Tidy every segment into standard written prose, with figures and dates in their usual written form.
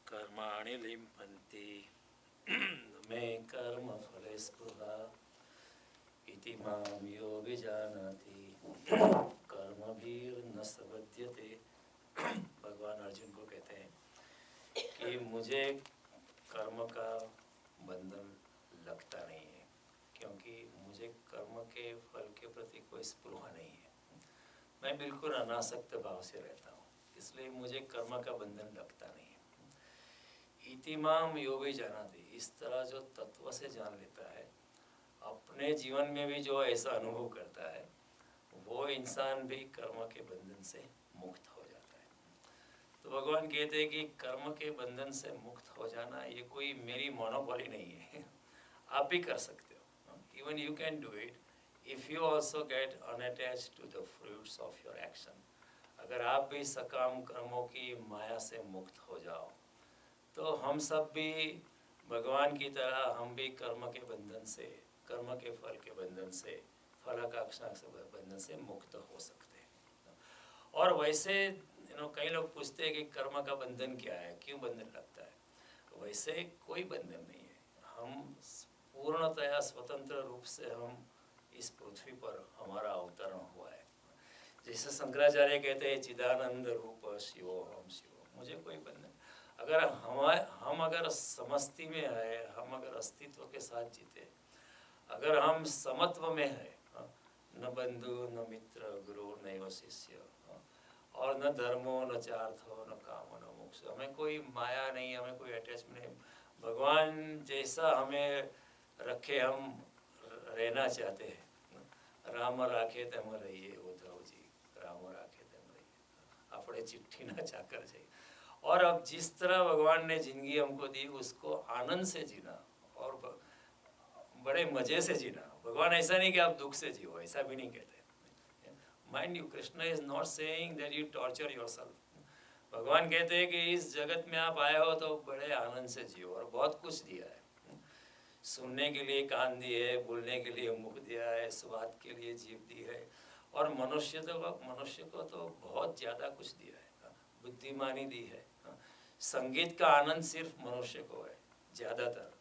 कर्माणि लिम्पन्ति मे कर्म फले स्पृहा इति मां यो विजानाति कर्मभिर्न सबध्यते। भगवान अर्जुन को कहते हैं कि मुझे कर्म का बंधन लगता नहीं है, क्योंकि मुझे कर्म के फल के प्रति कोई स्पृहा नहीं है। मैं बिल्कुल अनासक्त भाव से रहता हूँ, इसलिए मुझे कर्म का बंधन लगता नहीं है। इति माम यो भी जानाति, इस तरह जो तत्व से जान लेता है, अपने जीवन में भी जो ऐसा अनुभव करता है, वो इंसान भी कर्म के बंधन से मुक्त हो जाता है। तो भगवान कहते हैं कि कर्म के बंधन से मुक्त हो जाना ये कोई मेरी मोनोपोली नहीं है। आप भी कर सकते हो। Even you can do it if you also get unattached to the fruits of your action. अगर आप भी सकाम कर्मों की माया से मुक्त हो जाओ, तो हम सब भी भगवान की तरह हम भी कर्म के बंधन से, कर्म के फल के बंधन से, फलाकांक्षा से बंधन से मुक्त हो सकते हैं। और वैसे कई लोग पूछते हैं कि कर्म का बंधन क्या है, क्यों बंधन लगता है। वैसे कोई बंधन नहीं है। हम पूर्णतया स्वतंत्र रूप से हम इस पृथ्वी पर हमारा अवतरण हुआ है। जैसे शंकराचार्य कहते हैं चिदानंद रूप शिवोहम शिव, मुझे कोई बंधन। अगर हम अगर समष्टि में है, हम अगर अस्तित्व के साथ जीते, अगर हम समत्व में है, न बंधु न मित्र गुरु नैव शिष्य, और न धर्मो न चार्थो न कामो न मोक्ष, हमें कोई माया नहीं, हमें कोई अटैचमेंट नहीं। भगवान जैसा हमें रखे हम रहना चाहते हैं। राम राखे तेम रहिए उद्धव जी, राम राखे तेम रहिए, अपने चिट्ठी ना चाकर जाइए। और अब जिस तरह भगवान ने जिंदगी हमको दी, उसको आनंद से जीना और बड़े मजे से जीना। भगवान ऐसा नहीं कि आप दुख से जियो, ऐसा भी नहीं कहते। Mind you, Krishna is not saying that you torture yourself. भगवान कहते हैं कि इस जगत में आप आए हो तो बड़े आनंद से जियो, और बहुत कुछ दिया है। सुनने के लिए कान दिए है, बोलने के लिए मुख दिया है, स्वाद के लिए जीभ दी है, और मनुष्य को तो बहुत ज़्यादा कुछ दिया है, बुद्धिमानी दी है। संगीत का आनंद सिर्फ मनुष्य को है ज़्यादातर।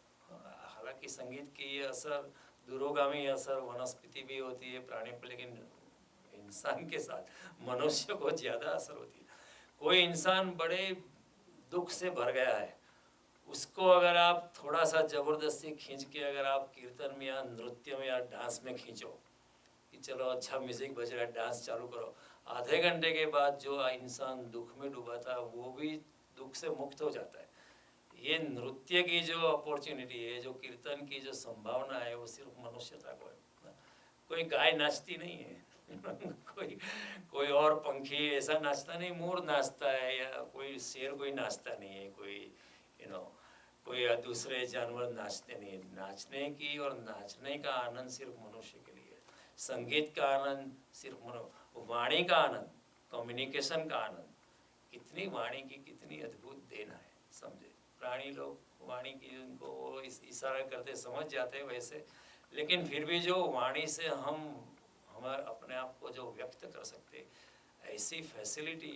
हालांकि संगीत की ये असर दूरोगामी असर वनस्पति भी होती है, प्राणी पर, लेकिन इंसान के साथ मनुष्य को ज़्यादा असर होती है। कोई इंसान बड़े दुख से भर गया है, उसको अगर आप थोड़ा सा ज़बरदस्ती खींच के अगर आप कीर्तन में या नृत्य में या डांस में खींचो कि चलो अच्छा म्यूज़िक बज रहा है, डांस चालू करो, आधे घंटे के बाद जो इंसान दुख में डूबा था वो भी दुख से मुक्त हो जाता है। ये नृत्य की जो अपॉर्चुनिटी है, जो कीर्तन की जो संभावना है, वो सिर्फ मनुष्यता को है। कोई गाय नाचती नहीं है कोई और पंखी ऐसा नाचता नहीं, मोर नाचता है, या कोई शेर कोई नाचता नहीं है, कोई कोई दूसरे जानवर नाचते नहीं है। नाचने की और नाचने का आनंद सिर्फ मनुष्य के लिए है। संगीत का आनंद सिर्फ वाणी का आनंद, कम्युनिकेशन का आनंद, कितनी वाणी की कितनी अद्भुत देन है। समझे, प्राणी लोग वाणी की उनको वो इशारा करते समझ जाते हैं वैसे, लेकिन फिर भी जो वाणी से हम हमारे अपने आप को जो व्यक्त कर सकते, ऐसी फैसिलिटी,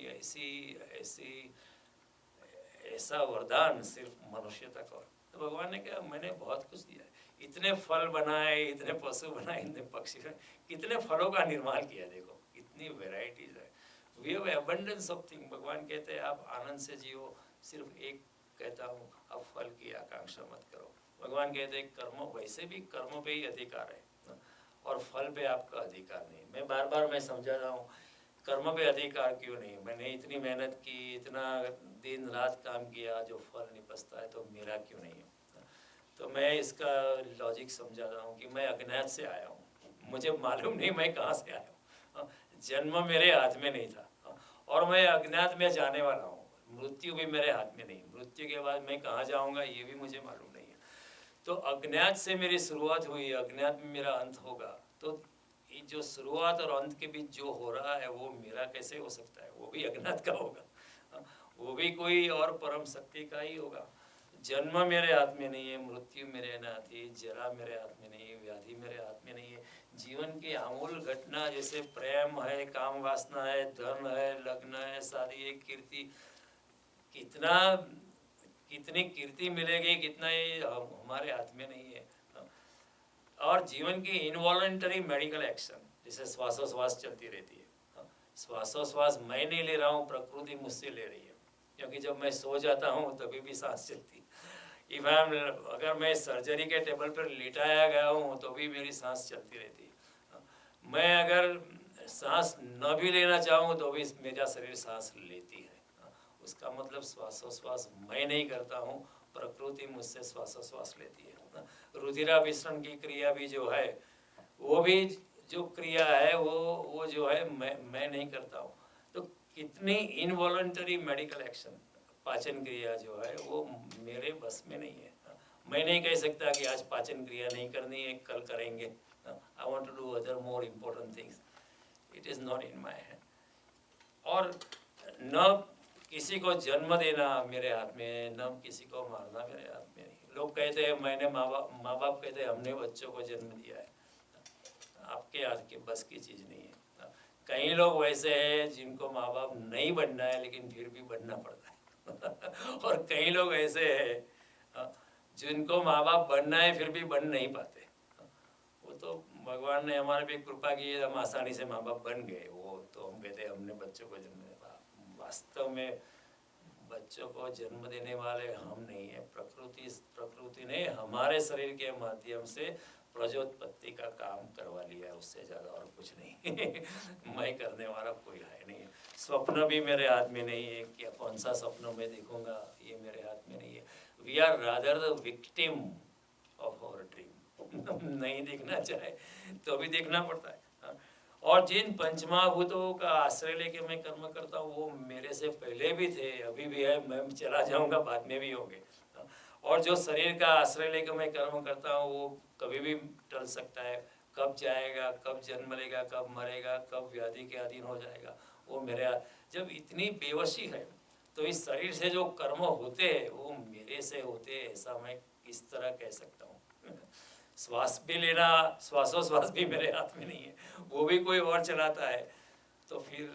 ऐसा वरदान सिर्फ मनुष्य तक हो। तो भगवान ने कहा मैंने बहुत कुछ दिया है, इतने फल बनाए, इतने पशु बनाए, इतने पक्षी बनाए, कितने फलों का निर्माण किया, देखो कितनी वेराइटीज है। We have abundance of thing. भगवान कहते हैं आप आनंद से जियो। सिर्फ एक कहता हूँ, अब फल की आकांक्षा मत करो। भगवान कहते हैं कर्म, वैसे भी कर्म पे ही अधिकार है और फल पे आपका अधिकार नहीं। मैं बार बार मैं समझा रहा हूँ, कर्म पे अधिकार क्यों नहीं। मैंने इतनी मेहनत की, इतना दिन रात काम किया, जो फल निपजता है तो मेरा क्यों नहीं है। तो मैं इसका लॉजिक समझा रहा हूँ कि मैं अज्ञात से आया हूँ, मुझे मालूम नहीं मैं कहाँ से आया हूँ। जन्म मेरे हाथ में नहीं था और मैं अज्ञात में जाने वाला हूँ। मृत्यु भी मेरे हाथ में नहीं, मृत्यु के बाद मैं कहाँ जाऊँगा ये भी मुझे मालूम नहीं है। तो अज्ञात से मेरी शुरुआत हुई, अज्ञात में मेरा अंत होगा। तो ये जो शुरुआत और अंत के बीच जो हो रहा है वो मेरा कैसे हो सकता है, वो भी अज्ञात का होगा, वो भी कोई और परम शक्ति का ही होगा। जन्म मेरे हाथ में नहीं है, मृत्यु मेरे हाथ है, जरा मेरे हाथ में नहीं है, व्याधि मेरे हाथ में नहीं है। जीवन की आमूल घटना जैसे प्रेम है, काम वासना है, धन है, लग्न है, शादी है, कीर्ति, कितना कितनी कीर्ति मिलेगी, कितना ये हमारे हाथ में नहीं है। और जीवन की इनवॉलंटरी मेडिकल एक्शन, जैसे श्वासोश्वास चलती रहती है, श्वासोश्वास मैं नहीं ले रहा हूँ, प्रकृति मुझसे ले रही है, क्योंकि जब मैं सो जाता हूँ तभी भी सांस चलती है। अगर मैं सर्जरी के टेबल पर लिटाया गया हूँ तो भी मेरी सांस चलती रहती है। मैं अगर सांस न भी लेना चाहूँ तो भी मेरा शरीर सांस लेती है। उसका मतलब श्वासोश्वास मैं नहीं करता हूँ, प्रकृति मुझसे श्वासोश्वास लेती है। रुधिराभिसरण की क्रिया भी जो है, वो भी जो क्रिया है वो जो है मैं नहीं करता हूँ। तो कितनी इनवॉलंटरी मेडिकल एक्शन, पाचन क्रिया जो है वो मेरे बस में नहीं है। मैं नहीं कह सकता कि आज पाचन क्रिया नहीं करनी है, कल करेंगे। I want to do other more important things, it is not in my hand. और न किसी को जन्म देना मेरे हाथ में है, न किसी को मारना मेरे हाथ में नहीं। लोग कहते हैं मैंने माँ बाप कहते हैं हमने बच्चों को जन्म दिया है, आपके हाथ के बस की चीज़ नहीं है। कई लोग वैसे हैं जिनको माँ बाप नहीं बनना है लेकिन फिर भी बनना पड़ता है और कई लोग ऐसे हैं जिनको माँ बाप बनना है फिर भी बन नहीं पाते। वो तो भगवान ने हमारे पे कृपा की है, हम आसानी से माँ बाप बन गए। वो तो हम कहते हैं हमने बच्चों को जन्म दिया, वास्तव में बच्चों को जन्म देने वाले हम नहीं है, प्रकृति ने हमारे शरीर के माध्यम से प्रजोत्पत्ति का काम करवा लिया है, उससे ज़्यादा और कुछ नहीं मैं करने वाला कोई है नहीं। स्वप्न भी मेरे हाथ में नहीं है, क्या कौन सा स्वप्न मैं देखूंगा ये मेरे हाथ में नहीं है। We are rather the victim of our dream नहीं देखना चाहे तो भी देखना पड़ता है। और जिन पंचमहाभूतों का आश्रय लेके मैं कर्म करता हूँ वो मेरे से पहले भी थे, अभी भी है, मैं चला जाऊंगा, बाद में भी होंगे। और जो शरीर का आश्रय लेकर मैं कर्म करता हूँ वो कभी भी टल सकता है, कब जाएगा, कब जन्म लेगा, कब मरेगा, कब व्याधि के अधीन हो जाएगा, वो मेरे। जब इतनी बेवशी है तो इस शरीर से जो कर्म होते हैं वो मेरे से होते हैं, ऐसा मैं किस तरह कह सकता हूँ। श्वास भी लेना, श्वासोश्वास भी मेरे हाथ में नहीं है, वो भी कोई और चलाता है। तो फिर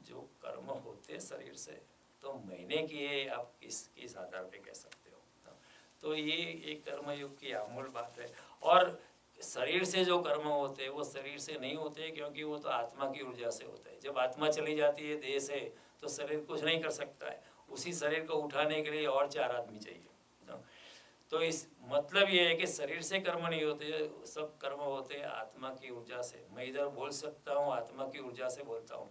जो कर्म होते शरीर से तो मैंने किए, आप किस आधार पे कह सकते हो। तो ये एक कर्मयोग की अमूल बात है। और शरीर से जो कर्म होते हैं वो शरीर से नहीं होते, क्योंकि वो तो आत्मा की ऊर्जा से होता है। जब आत्मा चली जाती है देह से तो शरीर कुछ नहीं कर सकता है, उसी शरीर को उठाने के लिए और 4 आदमी चाहिए। तो इस मतलब ये है कि शरीर से कर्म नहीं होते, सब कर्म होते हैं आत्मा की ऊर्जा से। मैं इधर बोल सकता हूँ, आत्मा की ऊर्जा से बोलता हूँ।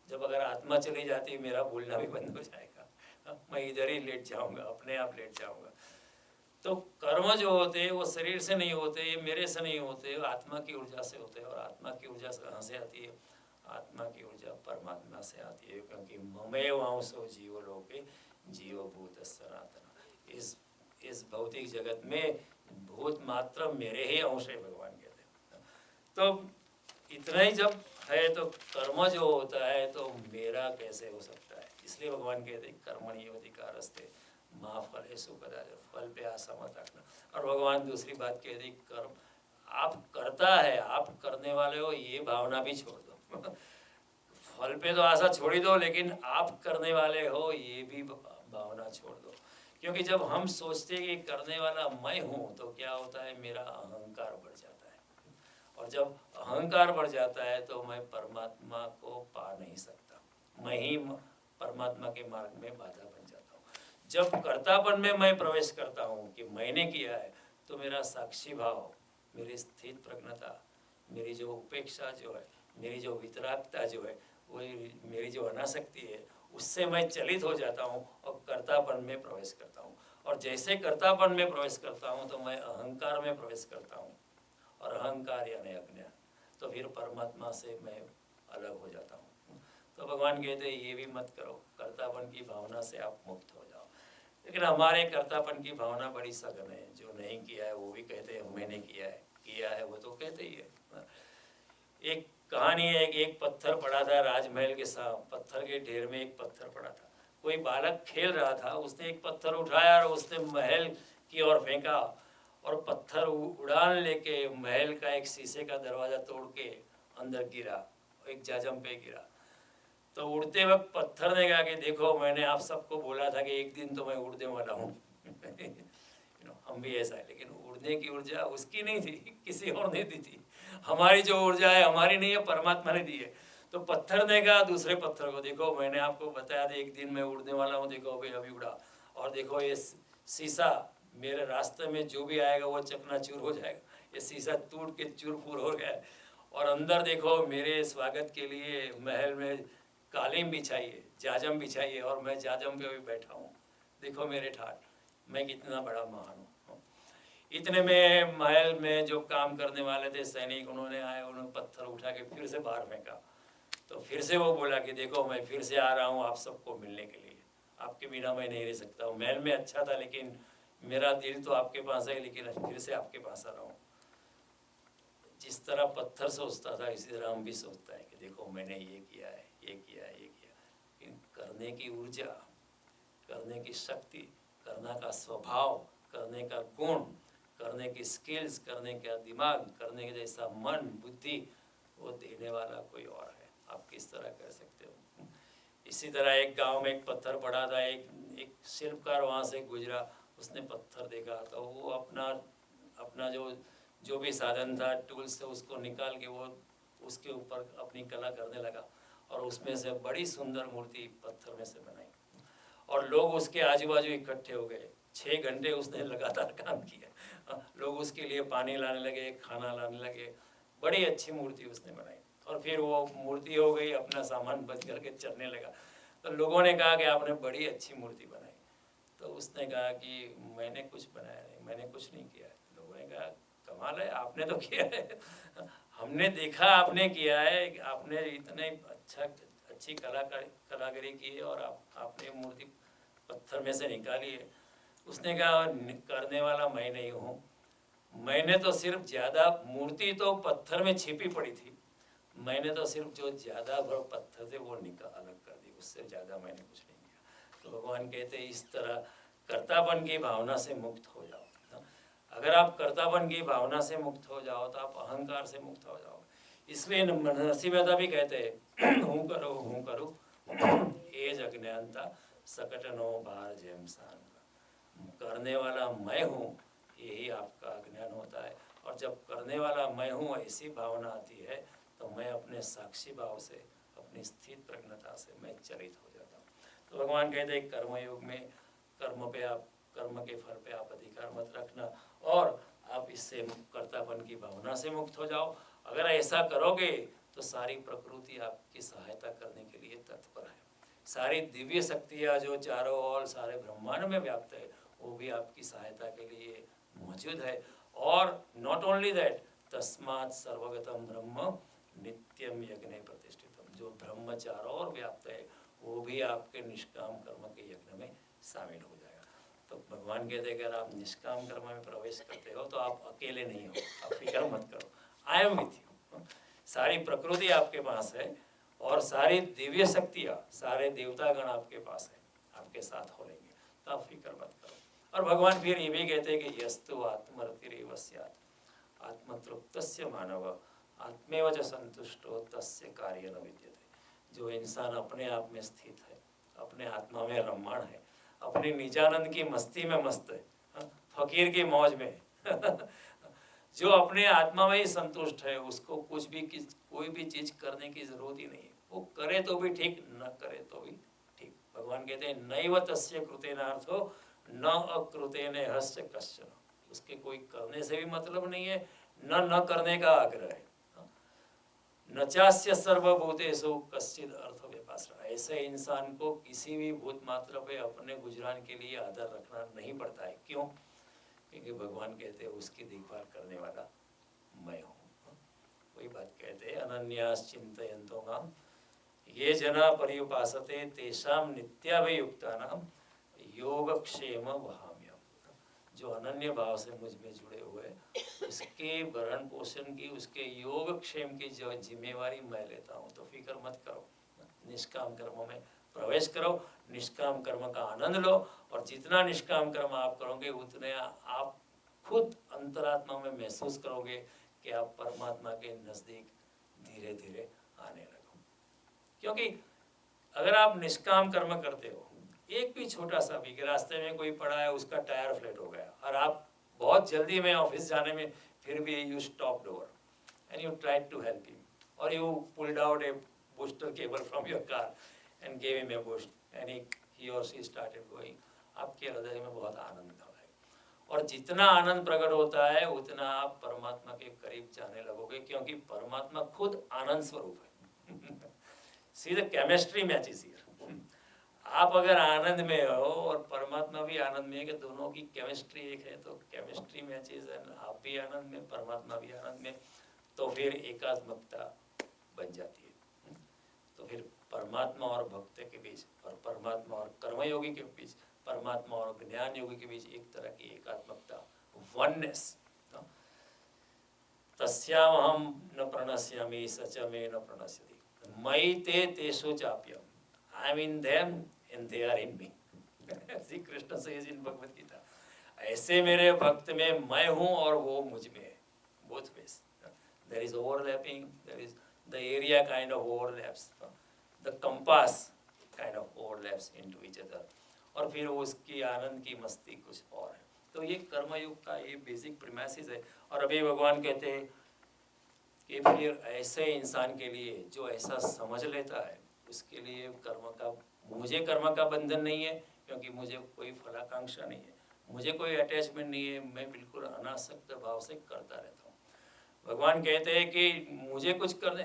जब अगर आत्मा चली जाती है मेरा बोलना भी बंद हो जाएगा, मैं इधर ही लेट जाऊँगा, अपने आप लेट जाऊँगा। तो कर्म जो होते हैं वो शरीर से नहीं होते, ये मेरे से नहीं होते, आत्मा की ऊर्जा से होते हैं। और आत्मा की ऊर्जा कहाँ से आती है? आत्मा की ऊर्जा परमात्मा से आती है, क्योंकि ममेव अंशो जीवलोके जीवभूत सनातन। इस भौतिक जगत में भूत मात्र मेरे ही अंश है, भगवान कहते हैं। तो इतना ही जब है तो कर्म जो होता है तो मेरा कैसे हो सकता है? इसलिए भगवान कहते हैं कर्मणि अधिकारस्ते माँ फलेषु कदाचन, फल पे आशा मत रखना। और भगवान दूसरी बात कहते हैं कर्म आप करता है, आप करने वाले हो, ये भावना भी छोड़ दो फल पे तो आशा छोड़ ही दो, लेकिन आप करने वाले हो ये भी भावना छोड़ दो। क्योंकि जब हम सोचते हैं कि करने वाला मैं हूँ तो क्या होता है, मेरा अहंकार बढ़ जाता है। और जब अहंकार बढ़ जाता है तो मैं परमात्मा को पा नहीं सकता, मैं ही परमात्मा के मार्ग में बाधा बन जाता हूँ। जब कर्तापन में मैं प्रवेश करता हूँ कि मैंने किया है, तो मेरा साक्षी भाव, मेरी स्थित प्रज्ञता, मेरी जो उपेक्षा जो है, मेरी जो वितरागता जो है, वही मेरी जो अनासक्ति है, उससे मैं चलित हो जाता हूँ और कर्तापन में प्रवेश करता हूँ। और जैसे कर्तापन में प्रवेश करता हूँ तो मैं अहंकार में प्रवेश करता हूँ, और अहंकार यानी अज्ञान, तो फिर परमात्मा से मैं अलग हो जाता हूँ। तो भगवान कहते हैं ये भी मत करो, कर्तापन की भावना से आप मुक्त हो जाओ। लेकिन हमारे कर्तापन की भावना बड़ी सघन है, जो नहीं किया है वो भी कहते हैं मैंने किया है वो तो कहते ही है। एक कहानी है, एक पत्थर पड़ा था राजमहल के साथ, पत्थर के ढेर में एक पत्थर पड़ा था। कोई बालक खेल रहा था, उसने एक पत्थर उठाया और उसने महल की ओर फेंका, और पत्थर उड़ान लेके महल का एक शीशे का दरवाज़ा तोड़ के अंदर गिरा, एक जाजम पे गिरा। तो उड़ते वक्त पत्थर ने कहा कि देखो मैंने आप सबको बोला था कि एक दिन तो मैं उड़ने वाला हूँ हम भी ऐसा है, लेकिन उड़ने की ऊर्जा उसकी नहीं थी, किसी और ने दी थी। हमारी जो ऊर्जा है हमारी नहीं है, परमात्मा ने दी है। तो पत्थर ने कहा दूसरे पत्थर को, देखो मैंने आपको बताया था एक दिन मैं उड़ने वाला हूँ, देखो अभी अभी उड़ा, और देखो ये शीशा मेरे रास्ते में जो भी आएगा वो चकनाचूर हो जाएगा, ये शीशा टूट के चूर-फूर हो गया है। और अंदर देखो मेरे स्वागत के लिए महल में कालीन बिछाई है, जाजम बिछाई है, और मैं जाजम पे अभी बैठा हूँ, देखो मेरे ठाट, मैं कितना बड़ा महान हूँ। इतने में महल में जो काम करने वाले थे सैनिक, उन्होंने आए, उन्होंने पत्थर उठा के फिर से बाहर फेंका। तो फिर से वो बोला कि देखो मैं फिर से आ रहा हूँ आप सबको मिलने के लिए, आपके बिना मैं नहीं रह सकता हूँ। महल में अच्छा था लेकिन मेरा दिल तो आपके पास है, लेकिन फिर से आपके पास आ रहा हूँ। जिस तरह पत्थर सोचता था इसी तरह हम भी सोचता है कि देखो मैंने ये किया है, ये किया है, ये किया। करने की ऊर्जा, करने की शक्ति, करने का स्वभाव, करने का गुण, करने की स्किल्स, करने का दिमाग, करने के जैसा मन बुद्धि, वो देने वाला कोई और है। आप किस तरह कर सकते हो। इसी तरह एक गांव में एक पत्थर पड़ा था, एक शिल्पकार वहाँ से गुजरा, उसने पत्थर देखा तो वो अपना जो भी साधन था टूल्स से उसको निकाल के वो उसके ऊपर अपनी कला करने लगा, और उसमें से बड़ी सुंदर मूर्ति पत्थर में से बनाई। और लोग उसके आजू बाजू इकट्ठे हो गए, 6 घंटे उसने लगातार काम किया। लोग उसके लिए पानी लाने लगे, खाना लाने लगे, बड़ी अच्छी मूर्ति उसने बनाई। और फिर वो मूर्ति हो गई, अपना सामान बंद करके चलने लगा। तो लोगों ने कहा कि आपने बड़ी अच्छी मूर्ति बनाई। तो उसने कहा कि मैंने कुछ बनाया नहीं, मैंने कुछ नहीं किया है। लोगों ने कहा कमाल है, आपने तो किया है, हमने देखा आपने किया है, आपने इतने अच्छी कलाकारी की है, और आपने मूर्ति पत्थर में से निकाली है। उसने कहा करने वाला मैं नहीं हूँ, मैंने तो सिर्फ ज़्यादा, मूर्ति तो पत्थर में छिपी पड़ी थी, मैंने तो सिर्फ जो ज़्यादा पत्थर थे वो अलग कर दी, उससे ज़्यादा मैंने कुछ नहीं किया। तो भगवान कहते हैं इस तरह कर्तापन की भावना से मुक्त हो जाओ। अगर आप कर्तापन की भावना से मुक्त हो जाओ तो आप अहंकार से मुक्त हो जाओ। इसलिए नरसिंह मेहता भी कहते हैं हूँ करो एज अज्ञानता सकट नो भार जेम सान। करने वाला मैं हूँ, यही आपका अज्ञान होता है। और जब करने वाला मैं हूँ ऐसी भावना आती है तो मैं अपने साक्षी भाव से, अपनी स्थित प्रज्ञता से मैं चलित हो जाता हूँ। तो भगवान कहते हैं कर्मयोग में कर्म के फल पे आप अधिकार मत रखना, और आप इससे कर्तापन की भावना से मुक्त हो जाओ। अगर ऐसा करोगे तो सारी प्रकृति आपकी सहायता करने के लिए तत्पर है। सारी दिव्य शक्तियाँ जो चारों ओर सारे ब्रह्मांड में व्याप्त है वो भी आपकी सहायता के लिए मौजूद है। और नॉट ओनली दैट, तस्मात् सर्वगतम ब्रह्म नित्यम यज्ञ प्रतिष्ठितम। जो ब्रह्म चारों ओर व्याप्त है वो भी आपके निष्काम कर्म के यज्ञ में शामिल हो जाएगा। तो भगवान कहते हैं अगर आप निष्काम कर्म में प्रवेश करते हो तो आप अकेले नहीं हो, आप फिक्र मत करो, आई एम विथ यू। सारी प्रकृति आपके पास है और सारी दिव्य शक्तियाँ, सारे देवतागण आपके पास है, आपके साथ हो लेंगे, तो आप फिक्र मत करो। और भगवान फिर ये भी कहते हैं कि यस्तु आत्मरतिरेव स्यात् आत्मतृप्तस्य मानव आत्मेव च संतुष्टो तस्य कार्य न विद्यते। जो इंसान अपने आप में स्थित है, अपने आत्मा में रममाण है, अपनी निजानंद की मस्ती में मस्त है, फकीर की मौज में जो अपने आत्मा में ही संतुष्ट है, उसको कोई भी चीज करने की जरूरत ही नहीं है। वो करे तो भी ठीक, न करे तो भी ठीक। भगवान कहते हैं नैव तस्य कृतेनार्थो न अकृतेन हस्य कश्चन। उसके कोई करने से भी मतलब नहीं है, न करने का आग्रह है। न चास्य सर्वभूतेषु कश्चिद अर्थ व्यपाश्रय। ऐसे इंसान को किसी भी भूत मात्र पे अपने गुजरान के लिए आदर रखना नहीं पड़ता है। क्यों? क्योंकि भगवान कहते हैं उसकी देखभाल करने वाला मैं हूँ। वही बात कहते हैं अनन्यास चिंतयन्तो माम ये जना पर्युपासते तेषां नित्याभियुक्तानां योगक्षेम वहाम्यहम्। जो अनन्य भाव से मुझ में जुड़े हुए, उसके भरण पोषण की, उसके योगक्षेम की जो जिम्मेवारी मैं लेता हूँ। तो फिक्र मत करो, निष्काम कर्म में प्रवेश करो, निष्काम कर्म का आनंद लो, और जितना निष्काम कर्म आप करोगे उतने आप खुद अंतरात्मा में महसूस करोगे कि आप परमात्मा के नज़दीक धीरे धीरे आने लगो। क्योंकि अगर आप निष्काम कर्म करते हो, एक भी छोटा सा भी कि रास्ते में कोई पड़ा है, उसका टायर फ्लैट हो गया और आप बहुत जल्दी में ऑफिस जाने में, फिर भी you stopped over and you tried to help him, or you pulled out a booster cable from your car and gave him a boost, and he or she started going. आपके हृदय में बहुत आनंद होगा, और जितना आनंद प्रकट होता है उतना आप परमात्मा के करीब जाने लगोगे, क्योंकि परमात्मा खुद आनंद स्वरूप है। See the chemistry matches here. आप अगर आनंद में हो और परमात्मा भी आनंद में है, कि दोनों की केमिस्ट्री एक है, तो केमिस्ट्री मैचेस है, आप भी आनंद में, परमात्मा भी आनंद में, तो फिर एकात्मकता बन जाती है। तो फिर परमात्मा और भक्त के बीच, और परमात्मा और कर्मयोगी के बीच, परमात्मा और ज्ञान योगी के बीच एक तरह की एकात्मकता, वननेस। तस्यामहं न प्रणश्यामि सच मे न प्रणश्यति मयि ते तेषु चाप्यहम्, I am in them and they are in me. Shri Krishna says in Bhagavad Gita, ऐसे मेरे भक्त में मैं हूँ और वो मुझ में है, both ways. There is overlapping, there is the area kind of overlaps, the compass kind of overlaps into each other, और फिर उसकी आनंद की मस्ती कुछ और है। तो ये कर्मयोग का ये बेसिक प्रीमाइसिस है। और अभी भगवान कहते हैं कि फिर ऐसे इंसान के लिए जो ऐसा समझ लेता है, उसके लिए कर्म का, मुझे कर्म का बंधन नहीं है, क्योंकि मुझे कोई फलाकांक्षा नहीं है, मुझे कोई अटैचमेंट नहीं है, मैं बिल्कुल अनासक्त भाव से करता रहता हूँ। भगवान कहते हैं कि मुझे कुछ करने,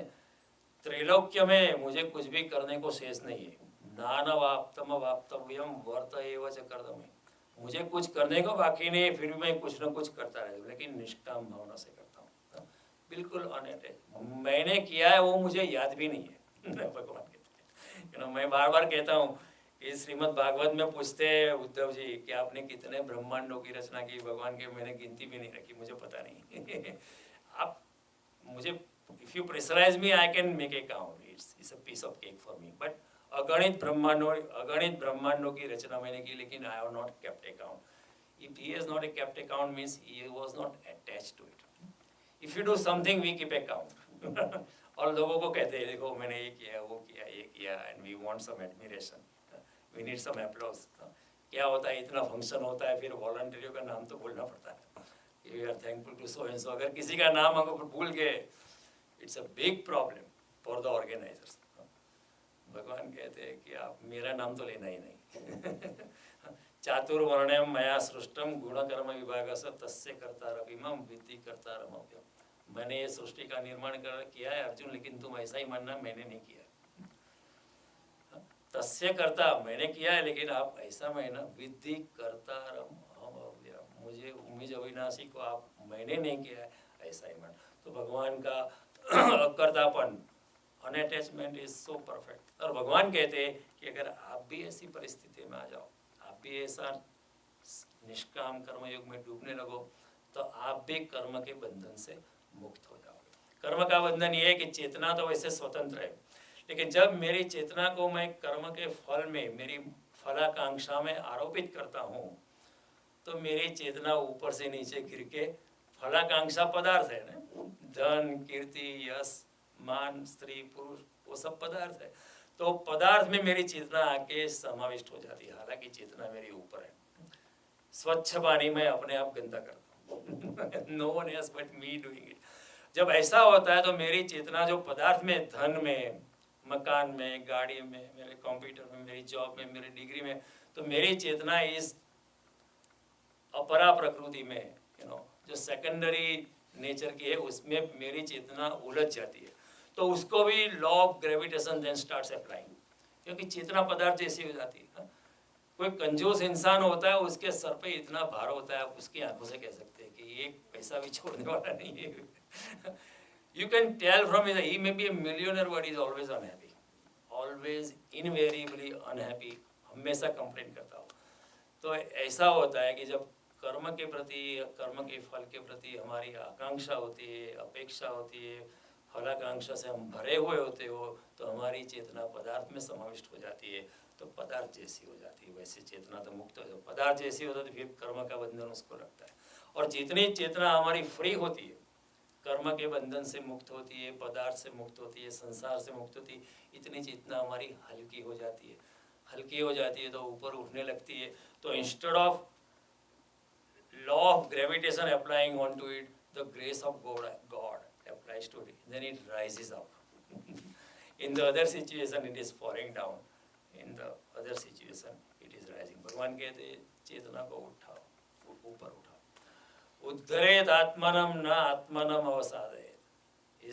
त्रैलोक्य में मुझे कुछ भी करने को शेष नहीं है। नानवाप्तम वाप्तव्यम वर्त एव च कर्तव्यम, मुझे कुछ करने को बाकी नहीं है, फिर भी मैं कुछ न कुछ करता रहता हूँ, लेकिन निष्काम भावना से करता हूँ, बिल्कुल अनअटैच। मैंने किया है वो मुझे याद भी नहीं है। भगवान कहते हैं, मैं बार बार कहता हूँ कि श्रीमद् भागवत में पूछते हैं उद्धव जी कि आपने कितने ब्रह्मांडों की रचना की, भगवान के मैंने गिनती भी नहीं रखी, मुझे पता नहीं। आप मुझे, if you pressurize me, I can make a count. It's a piece of cake for me. But अगणित ब्रह्मांडों की रचना मैंने की, लेकिन I have not kept account. If he has not kept account, means he was not attached to it. If you do something, we keep account. और लोगों को कहते हैं देखो मैंने ये किया, वो किया, ये किया, and we want some admiration. We need some applause. क्या होता है, इतना फंक्शन होता है, फिर वॉलंटियरों का नाम तो बोलना पड़ता है। We are thankful to so and so. अगर किसी का नाम अगर भूल गए, it's a big problem for the organizers. भगवान कहते हैं कि आप मेरा नाम तो लेना ही नहीं। चातुर्वर्ण्यम मया सृष्टम गुणकर्म विभागस्य तस्य कर्तारभिमं विद्धि कर्तारमव्ययम्। मैंने ये सृष्टि का निर्माण किया है अर्जुन, लेकिन तुम ऐसा ही मानना मैंने नहीं किया। तस्य कर्ता, मैंने किया है, लेकिन आप ऐसा मानना, विद्धि कर्तारम, मुझे उम्मीद अविनाशी को आप, मैंने नहीं किया है, ऐसा ही मान। तो भगवान का अकर्तापन, अनअटैचमेंट इज सो परफेक्ट। और भगवान कहते हैं कि अगर आप भी ऐसी परिस्थिति में आ जाओ, आप भी ऐसा निष्काम कर्मयोग में डूबने लगो, तो आप भी कर्म के बंधन से मुक्त हो जाओगे। कर्म का बंधन ये है कि चेतना तो वैसे स्वतंत्र है, लेकिन जब मेरी चेतना को मैं कर्म के फल में, मेरी फलाकांक्षा में आरोपित करता हूँ, तो मेरी चेतना ऊपर से नीचे गिर के, फलाकांक्षा पदार्थ है ना, धन, कीर्ति, यश, मान, स्त्री, पुरुष, वो सब पदार्थ है। तो पदार्थ में मेरी चेतना आके समाविष्ट हो जाती है, हालांकि चेतना मेरी ऊपर है। स्वच्छ पानी में अपने आप गंदा करता हूँ। No one else but me doing it. जब ऐसा होता है तो मेरी चेतना जो पदार्थ में, धन में, मकान में, गाड़ी में, मेरे कंप्यूटर में, मेरी जॉब में, मेरी डिग्री में, तो मेरी चेतना इस अपरा प्रकृति में, जो सेकेंडरी नेचर की है, उसमें मेरी चेतना उलझ जाती है। तो उसको भी law of gravitation then starts applying, क्योंकि चेतना पदार्थ जैसी हो जाती है। कोई कंजूस इंसान होता है, उसके सर पे इतना भार होता है, आप उसकी आंखों से कह सकते हैं कि एक पैसा भी छोड़ने वाला नहीं है। You can tell from his, he may be a millionaire, but he is always unhappy, always invariably unhappy, हमेशा कंप्लेन करता हो। तो ऐसा होता है कि जब कर्म के प्रति, कर्म के फल के प्रति हमारी आकांक्षा होती है, अपेक्षा होती है, फलाकांक्षा से हम भरे हुए होते हो, तो हमारी चेतना पदार्थ में समाविष्ट हो जाती है, तो पदार्थ जैसी हो जाती है। वैसे चेतना तो मुक्त हो जाती है, पदार्थ जैसी होता है तो फिर कर्म का बंधन उसको लगता है। और जितनी चेतना हमारी फ्री होती है, कर्म के बंधन से मुक्त होती है, पदार्थ से मुक्त होती है, संसार से मुक्त होती है, इतनी चेतना हमारी हल्की हो जाती है। हल्की हो जाती है तो ऊपर उठने लगती है। तो instead of law of gravitation applying onto it, the grace of God applies to it, then it rises up. In the other situation it is falling down, in the other situation it is rising. भगवान कहते हैं चेतना को उठाओ, ऊपर उठाओ। उद्धरेत आत्मानम न आत्मानम अवसादयेत।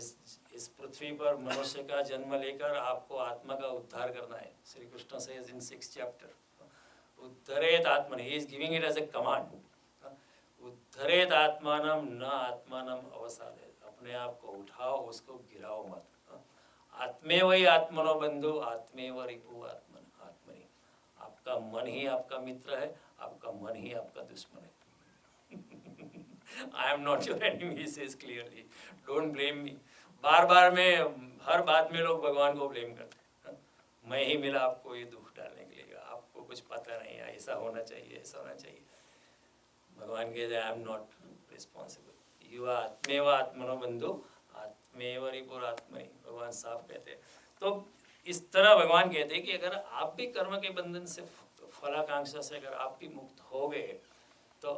इस पृथ्वी पर मनुष्य का जन्म लेकर आपको आत्मा का उद्धार करना है। Shri Krishna says in 6th chapter, उद्धरेत Atman, he is giving it as a command। उद्धरेत आत्मानम न आत्मानम अवसादयेत, अपने आप को उठाओ, उसको गिराओ मत। आत्मेव ही आत्मनो बंधु आत्मेव रिपु आत्मनि। आपका मन ही आपका मित्र है, आपका मन ही आपका दुश्मन है। I am not your enemy, he says clearly, don't blame me. बार बार में हर बात में लोग भगवान को ब्लेम करते हैं। मैं ही मिला आपको ये दुख डालने के लिए, आपको कुछ पता नहीं है, ऐसा होना चाहिए, ऐसा होना चाहिए। भगवान कहते हैं I am not responsible, you are आत्मेव आत्मनो बंधु आत्मेव रिपुर आत्मनि, भगवान साफ कहते हैं। तो इस तरह भगवान कहते हैं कि अगर आप भी कर्म के बंधन से, फलाकांक्षा से अगर आप भी मुक्त हो गए तो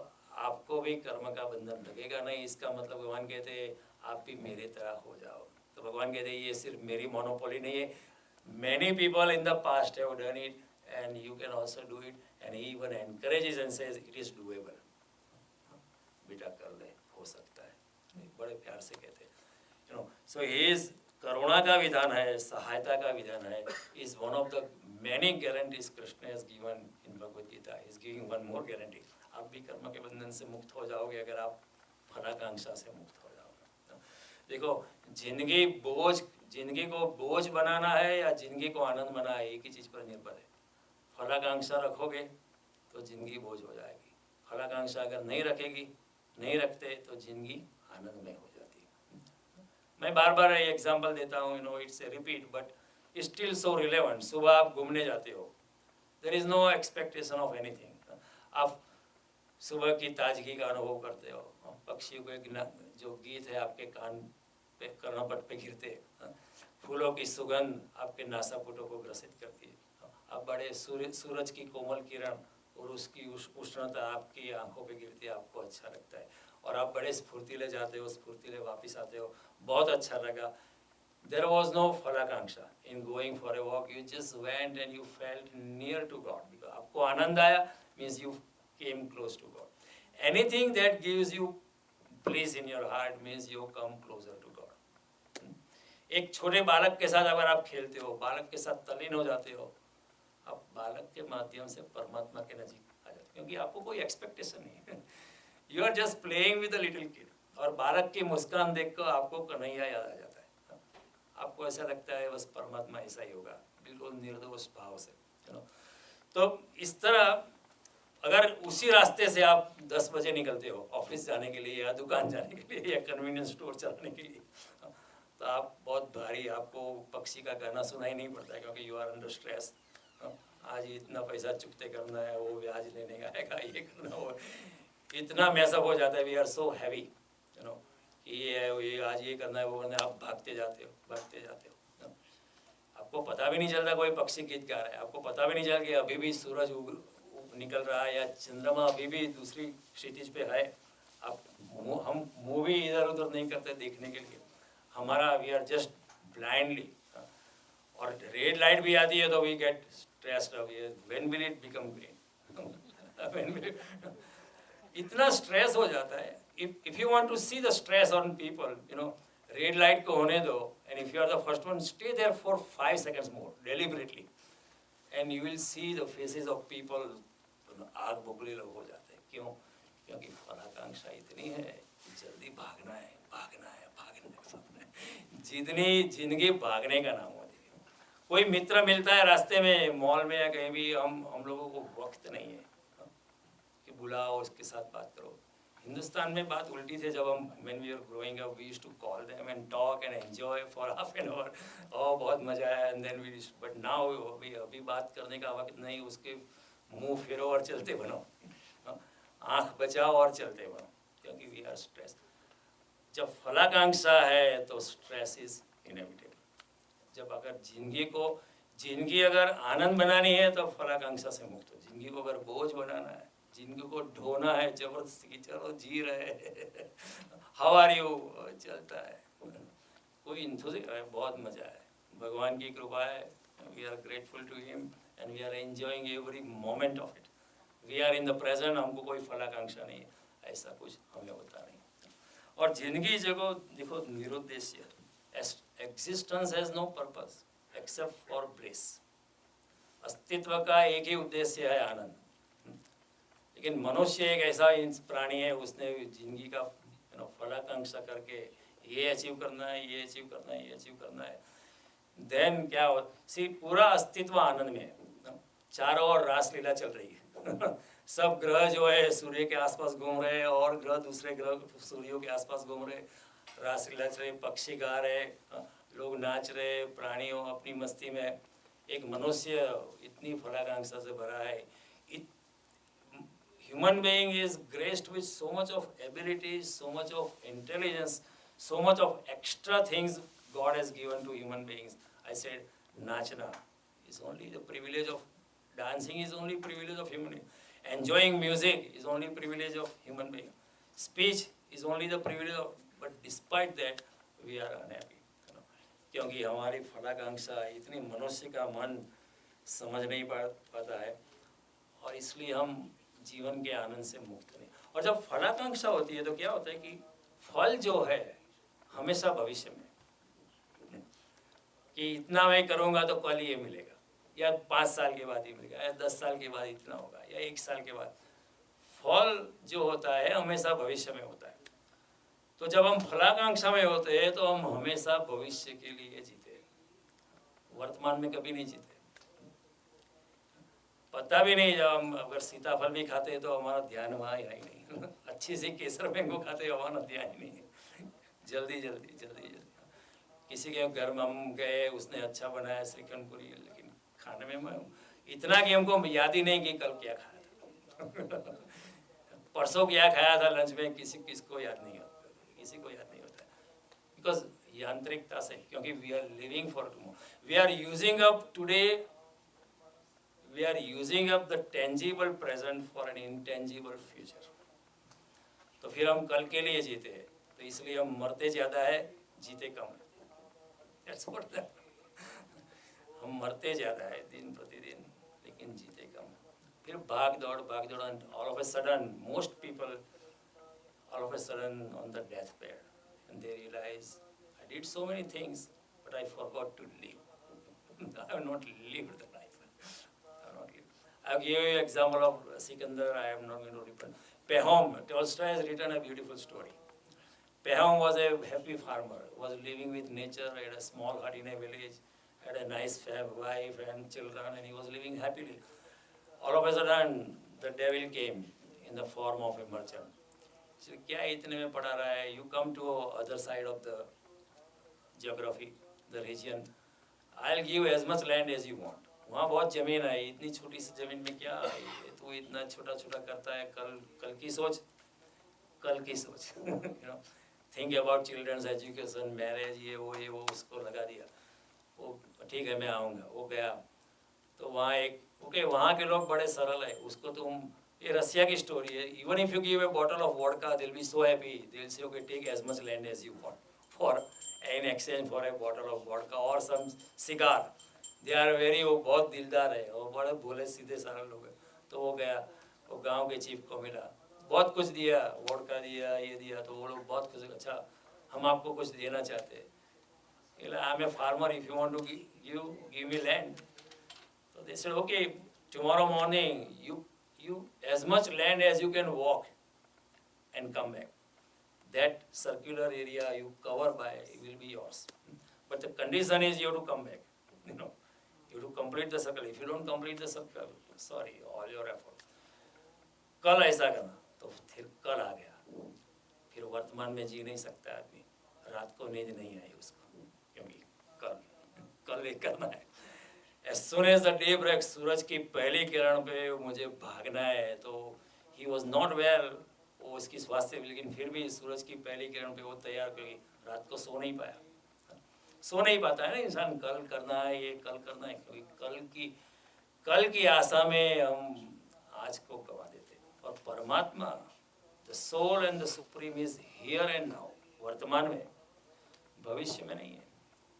आपको भी कर्म का बंधन लगेगा नहीं। इसका मतलब भगवान कहते हैं आप भी मेरे तरह हो जाओ। तो भगवान कहते हैं ये सिर्फ मेरी मोनोपोली नहीं है, many people in the past have done it and you can also do it, and he even encourages and says it is doable. बेटा कर ले, हो सकता है, बड़े प्यार से कहते हैं, यू नो। सो इज करुणा का विधान है, सहायता का विधान है, is one of the many guarantees Krishna has given in Bhagavad Gita. Is giving one more guarantee, आप भी कर्म के बंधन से मुक्त हो जाओगे अगर आप फलाकांक्षा से मुक्त हो जाओगे। देखो, जिंदगी को बोझ बनाना है या जिंदगी को आनंद बनाना है, एक ही चीज पर निर्भर है। फलाकांक्षा रखोगे तो जिंदगी बोझ हो जाएगी, फलाकांक्षा अगर नहीं रखते तो जिंदगी आनंद में हो जाती है। मैं बार बार ये एग्जांपल देता हूँ, you know, it's a repeat but still so relevant. सुबह आप घूमने जाते हो, there is no expectation of anything. आप सुबह की ताजगी का अनुभव करते हो, पक्षियों के जो गीत है आपके कान पे, कर्णपट पे गिरते हैं, फूलों की सुगंध आपके नासापुटों को ग्रसित करती है, आप बड़े सूरज की कोमल किरण और उसकी उष्णता आपकी आंखों पे गिरती है, आपको अच्छा लगता है, और आप बड़े स्फूर्तिले जाते हो, स्फूर्तिले वापस आते हो, बहुत अच्छा लगा। There was no फलाकांक्षा in going for a walk, you just went and you felt near to God, because आपको आनंद आया means you came close to God. Anything that gives you peace in your heart means you come closer to God. एक छोटे बालक के साथ अगर आप खेलते हो, बालक के साथ तल्लीन हो जाते हो, आप बालक के माध्यम से परमात्मा के नजीक आ जाते हो, क्योंकि आपको कोई एक्सपेक्टेशन नहीं है। You are just playing with a little kid, और बालक की मुस्कान देखकर आपको कन्हैया याद आ जाता है। आपको ऐसा लगता है बस परमात्मा ऐसा ही होगा, बिल्कुल निर्दोष भाव से, यू नो। तो इस तरह अगर उसी रास्ते से आप 10 बजे निकलते हो ऑफिस जाने के लिए या दुकान जाने के लिए या कन्वीनियंस स्टोर चलाने के लिए, तो आप बहुत भारी, आपको पक्षी का गाना सुनाई नहीं पड़ता, क्योंकि यू आर अंडर स्ट्रेस। आज इतना पैसा चुकते करना है, वो ब्याज लेने का है, ये करना, वो इतना मैसअप हो जाता है, we are so heavy, you know, कि ये है, ये आज ये करना है, वो करना है, आप भागते जाते हो। आपको पता भी नहीं चलता कोई पक्षी गीत गा रहा है, आपको पता भी नहीं चल कि अभी भी सूरज निकल रहा है या चंद्रमा अभी भी दूसरी क्षितिज पे है। हम मूवी इधर उधर नहीं करते देखने के लिए, हमारा वी आर जस्ट ब्लाइंडली, और रेड लाइट भी आती है तो we get stressed, when will it become green, इतना स्ट्रेस हो जाता है। if you want to see the stress on people, you know, red light को होने दो, and if you are the first one, stay there for 5 seconds more deliberately, and you will see the faces of people, आग बबूले लोग हो जाते हैं। क्यों? क्योंकि फलाकांक्षा इतनी है, जल्दी भागना है, जितनी जिंदगी भागने का नाम होती है। कोई मित्र मिलता है रास्ते में, मॉल में या कहीं भी, हम लोगों को वक्त नहीं है कि बुलाओ, उसके साथ बात करो। हिंदुस्तान में बात उल्टी थी, जब हम when we were growing up we used to call them and talk and enjoy for half an hour, बहुत मजा आया, and then we but now अभी बात करने का वक्त नहीं, उसके मुंह फेरो और चलते बनो, आँख बचाओ और चलते बनो, क्योंकि we are stressed। जब फलाकांक्षा है तो स्ट्रेस इज इनएविटेबल। जब अगर जिंदगी को जिंदगी अगर आनंद बनानी है तो फलाकांक्षा से मुक्त हो। जिंदगी को अगर बोझ बनाना है, जिंदगी को ढोना है जबरदस्ती की, चलो जी रहे हाउ आर यू, चलता है, कोई इंथुजियाज्म, बहुत मजा है, भगवान की कृपा है, we are grateful to him and we are enjoying every moment of it, we are in the present, हमको कोई फलाकांक्षा नहीं है, ऐसा कुछ हमें होता नहीं। और जिंदगी जगह देखो निरुद्देश्य, existence has no purpose except for bliss, अस्तित्व का एक ही उद्देश्य है आनंद। लेकिन मनुष्य एक ऐसा प्राणी है, उसने जिंदगी का फलाकांक्षा करके ये अचीव करना है, ये अचीव करना है, ये अचीव करना है, देन क्या हो, सी पूरा अस्तित्व आनंद में है, चारों ओर रासलीला चल रही है सब ग्रह जो है सूर्य के आसपास घूम रहे हैं और ग्रह दूसरे ग्रह सूर्यों के आसपास घूम रहे, रासलीला चल रही, पक्षी गा रहे, लोग नाच रहे, प्राणियों अपनी मस्ती में, एक मनुष्य इतनी फलाकांक्षा से भरा है। Human being is graced with so much of ability, so much of intelligence, so much of extra things God has given to human beings. I said, nachna is only the privilege of, dancing is only privilege of human being. Enjoying music is only privilege of human being. Speech is only the privilege of, but despite that, we are unhappy. क्योंकि हमारी फलाकांक्षा इतनी मनुष्य का मन समझ नहीं पाता है और इसलिए हम जीवन के आनंद से मुक्त नहीं। और जब फलाकांक्षा होती है तो क्या होता है कि फल जो है हमेशा भविष्य में, कि इतना मैं करूँगा तो कल ये मिलेगा, या 5 साल के बाद ये मिलेगा, या 10 साल के बाद इतना होगा, या 1 साल के बाद, फल जो होता है हमेशा भविष्य में होता है। तो जब हम फलाकांक्षा में होते हैं तो हम हमेशा भविष्य के लिए जीते, वर्तमान में कभी नहीं जीते। पता भी नहीं, जब हम अगर सीताफल भी खाते हैं तो हमारा ध्यान वहाँ ही नहीं अच्छी सी केसर मैंगो खाते हैं, हमारा ध्यान ही नहीं है, जल्दी जल्दी जल्दी जल्दी। किसी के घर में हम गए, उसने अच्छा बनाया श्रीखंड पूरी, लेकिन खाने में मैं इतना कि हमको याद ही नहीं कि कल क्या खाया था परसों क्या खाया था लंच में, किसको याद नहीं होता, किसी को याद नहीं होता, बिकॉज यांत्रिकता से, क्योंकि we are living for tomorrow, we are using up today, we are using up the tangible present for an intangible future। तो फिर हम कल के लिए जीते हैं, तो इसलिए हम मरते ज़्यादा है, जीते कम है। That's what that। हम मरते ज़्यादा है दिन प्रतिदिन, लेकिन जीते कम है। फिर भाग दौड़, and all of a sudden most people all of a sudden on the deathbed and they realize I did so many things but I forgot to live I have not lived the life। I'll give you an example of Sikandar, I am not going to repeat. Pahom, Tolstoy has written a beautiful story. Pahom was a happy farmer, was living with nature, had a small hut in a village, had a nice wife and children, and he was living happily. All of a sudden, the devil came in the form of a merchant. He said, "Kya itne mein pada raha hai? You come to other side of the geography, the region. I'll give as much land as you want. वहाँ बहुत ज़मीन है, इतनी छोटी सी ज़मीन में क्या है, तू इतना छोटा छोटा करता है, कल की सोच, कल की सोच think about childrens education, marriage, ये वो उसको लगा दिया, वो ठीक है मैं आऊँगा, वो गया तो वहाँ एक ओके, वहाँ के लोग बड़े सरल है, उसको तुम, ये रसिया की स्टोरी है, even if you give a bottle of vodka they will be so happy, they will say okay take as much land as you want for in exchange for a bottle of vodka और some cigar, they are very, वो बहुत दिलदार है, वो बड़े भोले सीधे सारे लोग हैं। तो वो गया, वो गांव के चीफ को मिला, बहुत कुछ दिया, वोडका दिया, ये दिया, तो वो लोग बहुत खुश, अच्छा हम आपको कुछ देना चाहते हैं, I am a farmer, if you want to give me land, तो they said okay tomorrow morning you as much land as you can walk and come back, that circular area you cover by will be yours, but the condition is you have to come back, you know, you have to complete the circle. If you don't complete the circle, sorry, all your effort। कल ऐसा करना, तो फिर कल आ गया, फिर वर्तमान में जी नहीं सकता आदमी, रात को नींद नहीं आई उसको, क्योंकि कल एक करना है। As soon as the day breaks, सूरज की पहली किरण पे मुझे भागना है, तो he was not well, वो उसकी स्वास्थ्य, लेकिन फिर भी सूरज की पहली किरण पे वो तैयार, क्योंकि रात को सो नहीं पाया। सो नहीं पाता है ना इंसान, कल करना है, ये कल करना है, क्योंकि कल की आशा में हम आज को गवा देते हैं। और परमात्मा, the soul and the supreme is here and now, वर्तमान में, भविष्य में नहीं है।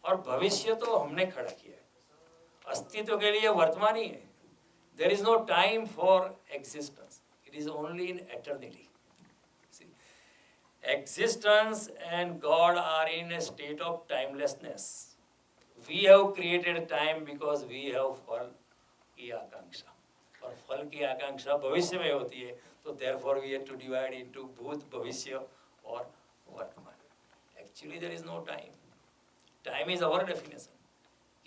और भविष्य तो हमने खड़ा किया है, अस्तित्व के लिए वर्तमान ही है। There is no time for existence, it is only in eternity. Existence and God are in a state of timelessness. We have created time because we have फल की आकांक्षा, और फल की आकांक्षा भविष्य में होती है, तो therefore we have to divide into भूत, भविष्य और वर्तमान. Actually there is no time. Time is our definition.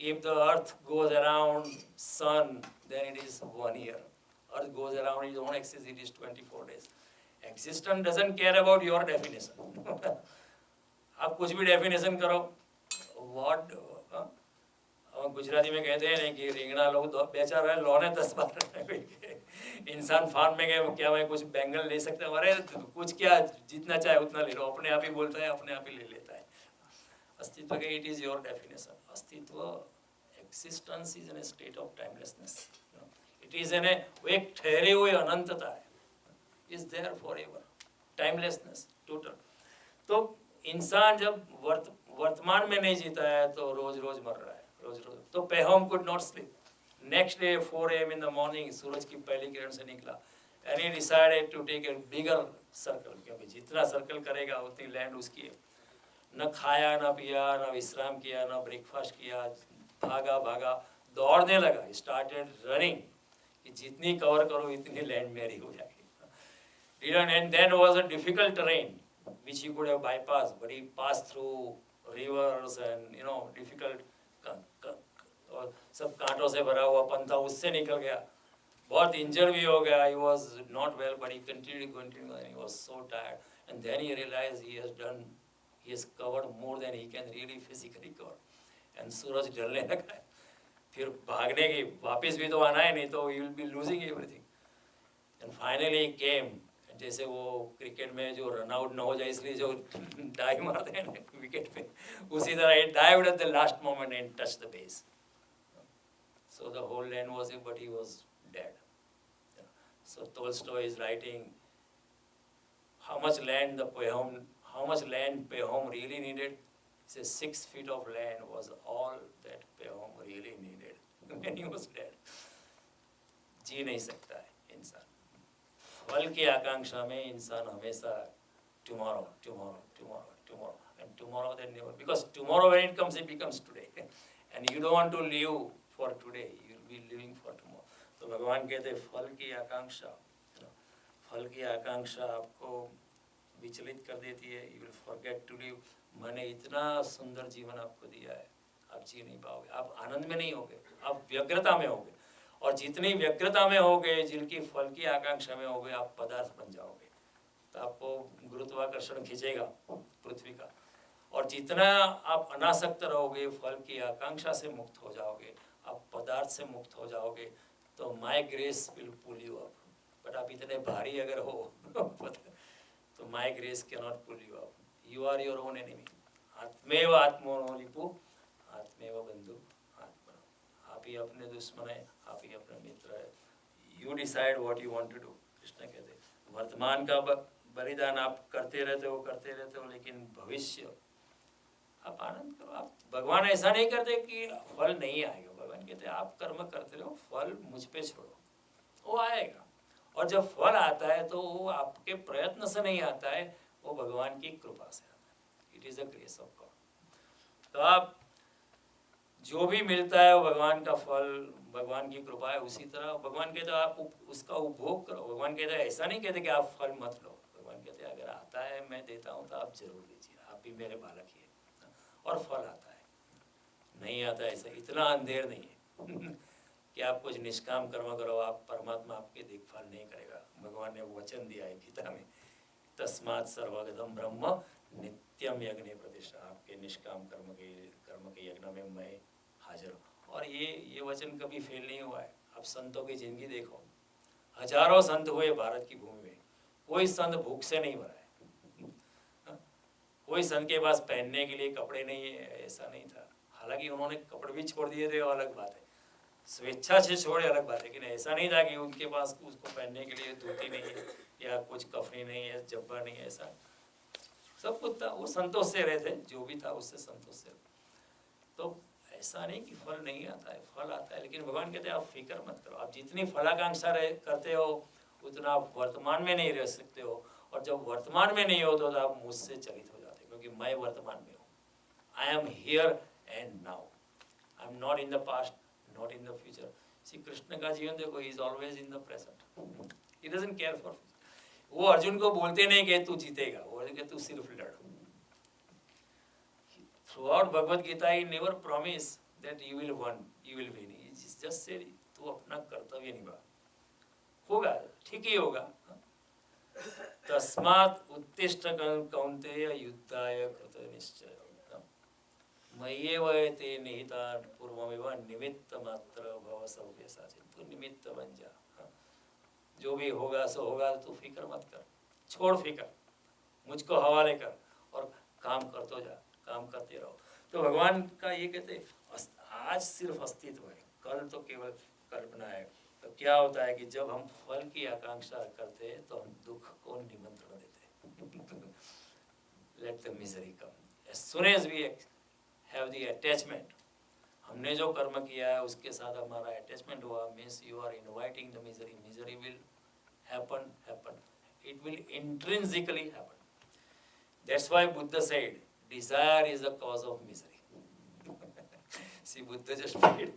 If the earth goes around sun, then it is 1 year. Earth goes around its own axis, it is 24 days. Existence doesn't care about your definition. आप कुछ भी definition करो, what Gujarati में कहते हैं कि रिंगना लोग बेचा रहे लौने 10 बार। इंसान फार्म में गए, क्या मैं कुछ बैंगल ले सकता हूँ? अरे कुछ क्या, जितना चाहे उतना ले लो, अपने आप ही बोलता है, अपने आप ही ले लेता है। अस्तित्व के इट इज योर डेफिनेशन। अस्तित्व, existence is in a state of timelessness, it is in a, वो एक ठहरे हुए अनंतता है, is there forever, timelessness total। तो इंसान जब वर्तमान में नहीं जीता है तो रोज रोज मर रहा है, रोज रोज। तो पेहोम could not sleep. Next day 4 AM in the morning, सूरज की पहली किरण से निकला, and he decided to take a bigger circle, क्योंकि जितना सर्कल करेगा उतनी लैंड उसकी है। न खाया, न पिया, न विश्राम किया, न ब्रेकफास्ट किया, भागा भागा, दौड़ने लगा, started running, कि जितनी कवर करो इतनी लैंड मेरी हो जाएगी। And then was a difficult terrain which he could have bypassed, but he passed through rivers and difficult, और सब कांटों से भरा हुआ पंथा, उससे निकल गया, बहुत इंजर्ड भी हो गया। He was not well, but he continued, and he was so tired. And then he realized he has covered more than he can really physically cover. And सूरज ढलने लगा है, फिर भागने की, वापस भी तो आना है, नहीं तो he will be losing everything. And finally he came, जैसे वो क्रिकेट में जो रन आउट न हो जाए इसलिए जो डाइव मारते हैं विकेट पे, उसी तरह he dived at the last moment and touched the base. So the whole land was it, but he was dead. So Tolstoy is writing how much land Pehom really needed. He says 6 feet of land was all that Pehom really needed when he was dead. जी नहीं सकता है इंसान। फल की आकांक्षा में इंसान हमेशा tomorrow, and tomorrow then never, because tomorrow when it comes, it becomes today, and you don't want to live for today, you will be living for tomorrow. तो भगवान कहते हैं फल की आकांक्षा आपको विचलित कर देती है, you will forget to live। मैंने इतना सुंदर जीवन आपको दिया है, आप जी नहीं पाओगे, आप आनंद में नहीं होगे, आप व्यग्रता में होगे, और जितनी व्यग्रता में होगे, जिनकी फल की आकांक्षा में होगे, आप पदार्थ बन जाओगे, तो आपको गुरुत्वाकर्षण खींचेगा पृथ्वी का। और जितना आप अनासक्त रहोगे, फल की आकांक्षा से मुक्त हो जाओगे, आप पदार्थ से मुक्त हो जाओगे, तो my grace will pull you up. But आप इतने भारी अगर हो तो my grace can not pull you up, you are your own enemy. आत्मेव आत्मनो लिपु आत्मेव बंधु आत्मा, आप ही अपने दुश्मन है, आप ही अपने मित्र है। You decide what you want to do. Krishna कहते हैं वर्तमान का बलिदान आप करते रहते हो, लेकिन भविष्य आप आनंद करो। आप, भगवान ऐसा नहीं करते कि फल नहीं आएगा, भगवान कहते हैं आप कर्म करते रहो, फल मुझ पे छोड़ो, वो आएगा। और जब फल आता है तो वो आपके प्रयत्न से नहीं आता है, वो भगवान की कृपा से आता है। It is a grace of God. तो आप जो भी मिलता है वो भगवान का फल, भगवान की कृपा है। उसी तरह भगवान कहते हैं आप उसका उपभोग करो। भगवान कहते हैं ऐसा नहीं कहते कि आप फल मत लो, भगवान कहते हैं अगर आता है मैं देता हूँ तो आप जरूर लीजिए, आप भी मेरे बालक ही है। और फल आता है, नहीं आता है ऐसा, इतना अंधेर नहीं है कि आप कुछ निष्काम कर्म करो, आप परमात्मा आपकी देखभाल नहीं करेगा। भगवान ने वचन दिया है गीता में, तस्मात् सर्वगतम ब्रह्म नित्यम यज्ञ प्रतिष्ठा, आपके निष्काम कर्म के यज्ञ में मैं हाजिर हूँ। और ये वचन कभी फेल नहीं हुआ है। आप संतों की जिंदगी देखो, हजारों संत हुए भारत की भूमि में, कोई संत भूख से नहीं मरा है। कोई संत के पास पहनने के लिए कपड़े नहीं है, ऐसा नहीं था। हालांकि उन्होंने कपड़े भी छोड़ दिए थे, अलग बात है, स्वेच्छा से छोड़े, अलग बात है, लेकिन ऐसा नहीं था कि उनके पास उसको पहनने के लिए धोती नहीं है या कुछ कफनी नहीं है, जब्बा नहीं है, ऐसा सब कुछ था। वो संतोष से रहे थे, जो भी था उससे संतोष से। तो ऐसा नहीं कि फल नहीं आता है, फल आता है, लेकिन भगवान कहते हैं आप फिक्र मत करो। आप जितनी फलाकांक्षा करते हो उतना आप वर्तमान में नहीं रह सकते हो, और जब वर्तमान में नहीं हो तो आप मुझसे चलित हो जाते हो, क्योंकि मैं वर्तमान में हूँ। I am here and now, I am not in the past, not in the future. Shri Krishna का जीवन देखो, he is always in the present, he doesn't care for. वो अर्जुन को बोलते नहीं कि तू जीतेगा, वो अर्जुन कहते तू सिर्फ लड़। Throughout Bhagavad Gita, he never promised that you will win, you will win. He just said, तू अपना कर्तव्य निभा, होगा, ठीक ही होगा। तस्मात् उत्तिष्ठ कौन्तेय युद्धाय कृत निश्चय, मय्येवैते निहितान् पूर्वमेव निमित्त मात्र भव सव्यसाचिन्। तू निमित्त बन जा, जो भी होगा सो होगा, तू फिक्र मत कर, छोड़ फिक्र, मुझको हवाले कर और काम करते जा, काम करते रहो। तो भगवान का ये कहते आज सिर्फ अस्तित्व है, कल तो केवल कल्पना है। तो क्या होता है कि जब हम फल की आकांक्षा करते हैं तो हम दुख को निमंत्रण देते हैं। Let the misery come. As soon as we have the attachment, हमने जो कर्म किया है उसके साथ हमारा अटैचमेंट हुआ, means you are inviting the misery. Misery will happen. It will intrinsically happen. That's why Buddha said, desire is the cause of misery. See, Buddha just made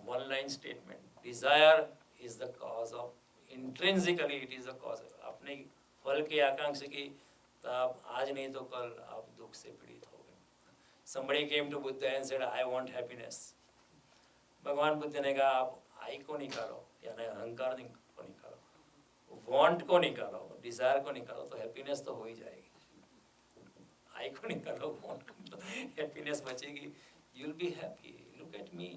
one-line statement. Desire is the cause of, intrinsically it is the cause of. अपने फल की आकांक्षा की तो आप आज नहीं तो कल आप दुख से पीड़ित हो गए। Somebody came to Buddha and said, I want happiness. भगवान बुद्ध ने कहा आप आई को निकालो, यानी अहंकार को निकालो, वांट को निकालो, डिजायर को निकालो, तो हैप्पीनेस तो हो ही जाएगी। आई को निकालो, वांट को, हैप्पीनेस बचेगी, you'll be happy. Look at me,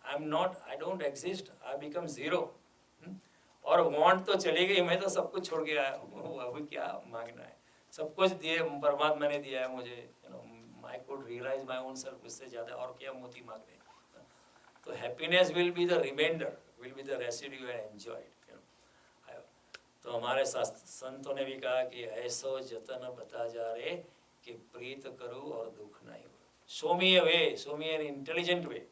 I'm not, I don't exist, I become zero. और वांट तो चली गई, मैं तो सब कुछ छोड़ के आया हूँ, अभी क्या मांगना है, सब कुछ दिए परमात्मा ने दिया है मुझे, I could realize my own self, उससे ज़्यादा और क्या मोती मांगने। तो happiness will be the remainder, will be the residue and enjoyed. तो हमारे संतों ने भी कहा कि ऐसो जतन बता जा रे कि प्रीत करूँ और दुख नहीं हो। Show me a way, show me an intelligent way,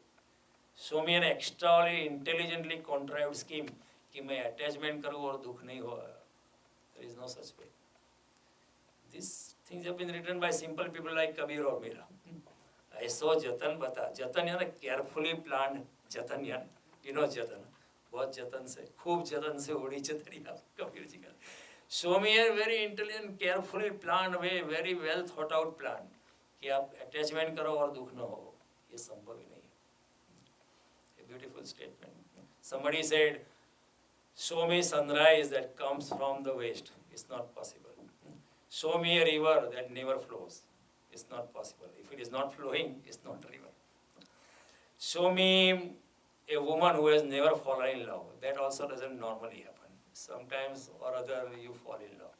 show me an extraordinary intelligently contrived scheme कि मैं attachment करूँ और दुख नहीं हो। There is no such way. These things have been written by simple people like Kabir or Mira. ऐसो जतन बता, जतन यानी केयरफुली प्लान, जतन यानी you know जतन, बहुत जतन से, खूब जतन से उड़ी चतरिया, कबीर जी का। Show me a very intelligent, carefully planned way, very well thought out plan कि आप अटैचमेंट करो और दुख न हो, ये संभव ही नहीं है। A beautiful statement. Somebody said, show me sunrise that comes from the west. It's not possible. Show me a river that never flows. It's not possible. If it is not flowing, it's not a river. Show me a woman who has never fallen in love. That also doesn't normally happen. Sometimes or other you fall in love.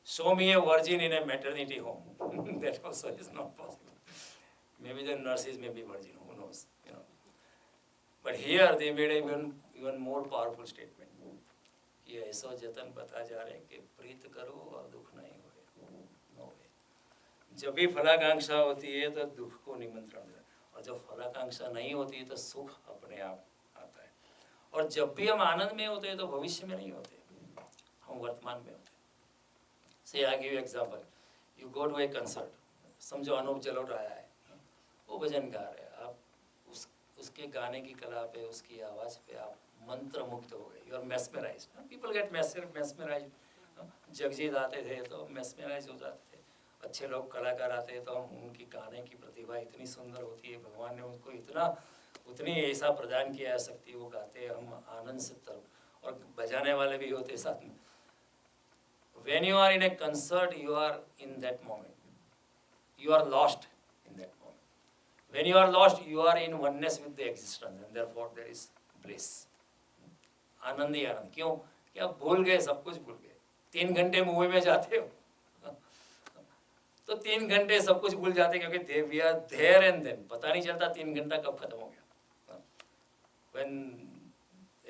Show me a virgin in a maternity home. That also is not possible. Maybe the nurses may be virgin, who knows, you know. But here they made an even more powerful statement. कि ऐसा जतन बता जा रहे कि प्रीत करो और दुख नहीं होए, no way. जब भी फलाकांक्षा होती है तो दुख को निमंत्रण देता है, और जब फलाकांक्षा नहीं होती है तो सुख अपने आप आता है। और जब भी हम आनंद में होते हैं तो भविष्य में नहीं होते, हम वर्तमान में होते हैं। Say I give you example. You go to a concert. समझो अनूप जलोट आया है, वो भजन गा रहे हैं, आप उसके गाने की कला पे, उसकी आवाज़ पे आप मंत्र मुक्त हो गए, you are mesmerised. People get mesmerised. Jagjit आते थे तो मेस्मराइज हो जाते थे, अच्छे लोग कलाकार आते हैं तो हम उनकी गाने की प्रतिभा इतनी सुंदर होती है, भगवान ने उनको उतनी ऐसा प्रदान किया है शक्ति, वो गाते हैं, हम आनंद से तरफ, और बजाने वाले भी होते साथ में। When you are in a concert, you are in that moment. You are lost in that moment. When you are lost, you are in oneness with the existence, and therefore there is bliss. आनंद ही आनंद। क्यों? कि आप भूल गए, सब कुछ भूल गए। 3 घंटे मूवी में जाते हो तो 3 घंटे सब कुछ भूल जाते हैं, क्योंकि we are there and then पता नहीं चलता 3 घंटा कब खत्म हो गया। When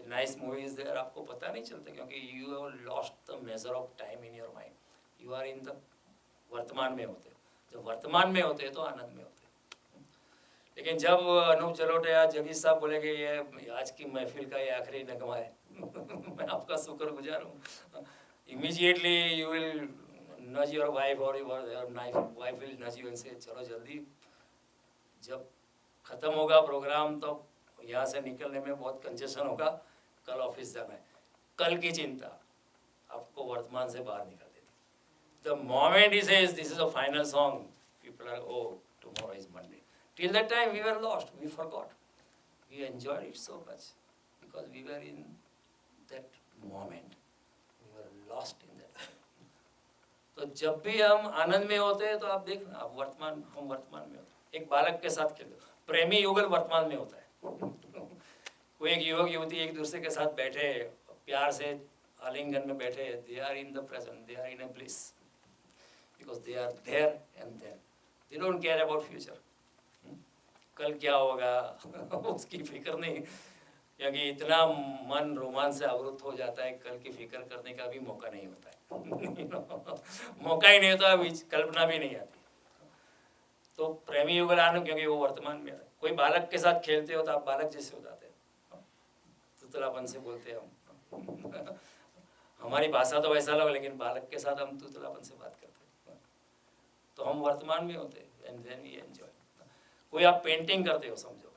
nice movie is there, आपको पता नहीं चलता, क्योंकि you have lost the measure of time in your mind, you are in the वर्तमान में होते। जब वर्तमान में होते तो आनंद में होते। लेकिन जब अनूप जलोटा, जगीश साहब बोले कि ये आज की महफिल का ये आखिरी नगमा है मैं आपका शुक्रगुजार हूँ, इमीडिएटली यू विल नज योर वाइफ और योर वाइफ विल नज यू एंड से चलो जल्दी, जब खत्म होगा प्रोग्राम तो यहाँ से निकलने में बहुत कंजेशन होगा, कल ऑफिस जाना है, कल की चिंता आपको वर्तमान से बाहर निकाल देती। द मोमेंट ही says this is a final song, people are oh tomorrow is Monday. Till that time we were lost, we forgot. We enjoyed it so much because we were in that moment. We were lost in that moment. तो जब भी हम आनंद में होते हैं तो आप देखना, आप वर्तमान, हम वर्तमान में होते हैं। एक बालक के साथ खेलते, प्रेमी युगल वर्तमान में होता है कोई एक युवक युवती एक दूसरे के साथ बैठे, प्यार से आलिंगन में बैठे, they are in the present, they are in a bliss because they are there and then. They don't care about future. कल क्या होगा उसकी फिक्र नहीं, क्योंकि इतना मन रोमांच से आवृत हो जाता है, कल की फिक्र करने का भी मौका नहीं होता है मौका ही नहीं होता, कल्पना भी नहीं आती। तो प्रेमी युगल आनंद, क्योंकि वो वर्तमान में है। कोई बालक के साथ खेलते हो तो आप बालक जैसे हो जाते हैं, तुतलापन से बोलते हैं हम हमारी भाषा तो वैसा लगा, लेकिन बालक के साथ हम तुतलापन से बात करते हैं, तो हम वर्तमान में होते हैं एंड देन वी एंजॉय। कोई आप पेंटिंग करते हो समझो,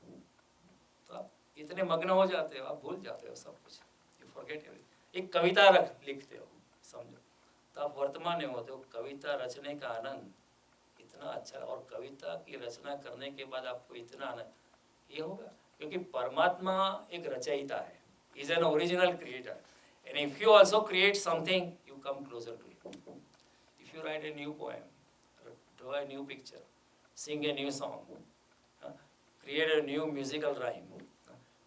तो आप इतने मग्न हो जाते हो, आप भूल जाते हो सब कुछ, यू फॉरगेट एवरीथिंग। एक कविता लिखते हो समझो, तो आप वर्तमान में होते हो। कविता रचने का आनंद इतना अच्छा, और कविता की रचना करने के बाद आपको इतना आनंद ये होगा, क्योंकि परमात्मा एक रचयिता है, is an original creator, and if you also create something you come closer to it. If you write a new poem, draw a new picture, sing a new song, create a new musical rhyme,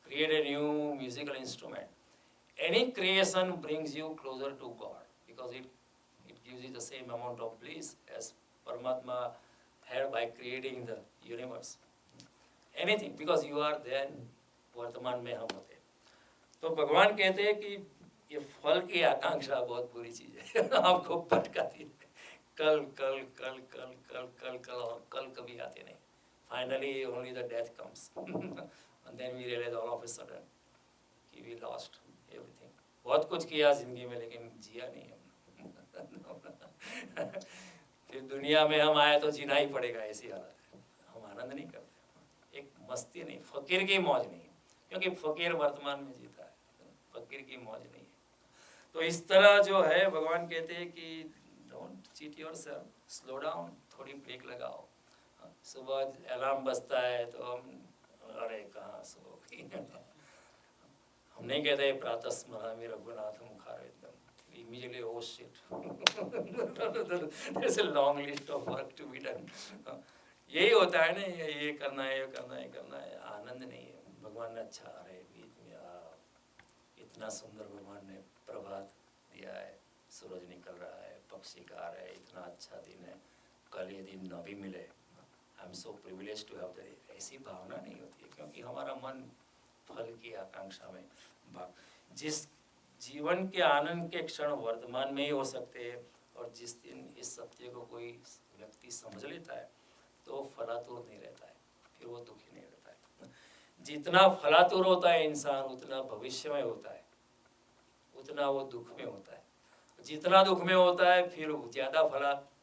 create a new musical instrument. Any creation brings you closer to God because it gives you the same amount of bliss as Paramatma had by creating the universe. Anything, because you are there, वर्तमान में हम होते हैं। तो भगवान कहते हैं कि ये फल की आकांक्षा बहुत बुरी चीज है आपको भटकाती है, कल कल कल कल कल कल कल और कल कभी आते नहीं। Finally only the death comes and then we realize all of a sudden कि we lost everything. बहुत कुछ किया जिंदगी में लेकिन जिया नहीं हम फिर दुनिया में हम आए तो जीना ही पड़ेगा, ऐसी हालत है। हम आनंद नहीं करते, एक मस्ती नहीं, फकीर की मौज नहीं, क्योंकि फकीर वर्तमान में जीता है, फकीर की मौज नहीं है। तो इस तरह जो है भगवान कहते हैं कि don't cheat yourself, slow down, थोड़ी ब्रेक लगाओ। सुबह अलार्म बजता है तो हम अरे कहाँ सो हम नहीं कहते प्रातः स्मरामि Raghunath मुखारविंदम, immediately oh shit there's a long list of work to be done। यही होता है ना, ये करना है, ये करना है, ये करना है, आनंद नहीं है। भगवान ने अच्छा अरे बीच में इतना सुंदर भगवान ने प्रभात दिया है, सूरज निकल रहा है, पक्षी गा रहे हैं, इतना अच्छा दिन है, कल ये दिन न भी मिले, I am so privilege to have that, ऐसी भावना नहीं होती है, क्योंकि हमारा मन फल की आकांक्षा में भाग। जिस जीवन के आनंद के क्षण वर्तमान में ही हो सकते हैं, और जिस दिन इस सत्य को कोई व्यक्ति समझ लेता है तो फलातुर नहीं रहता है, फिर वो दुखी नहीं रहता है। जितना फलातुर होता है इंसान, उतना भविष्य में होता है, उतना वो दुख में होता है। जितना दुख में होता है फिर ज्यादा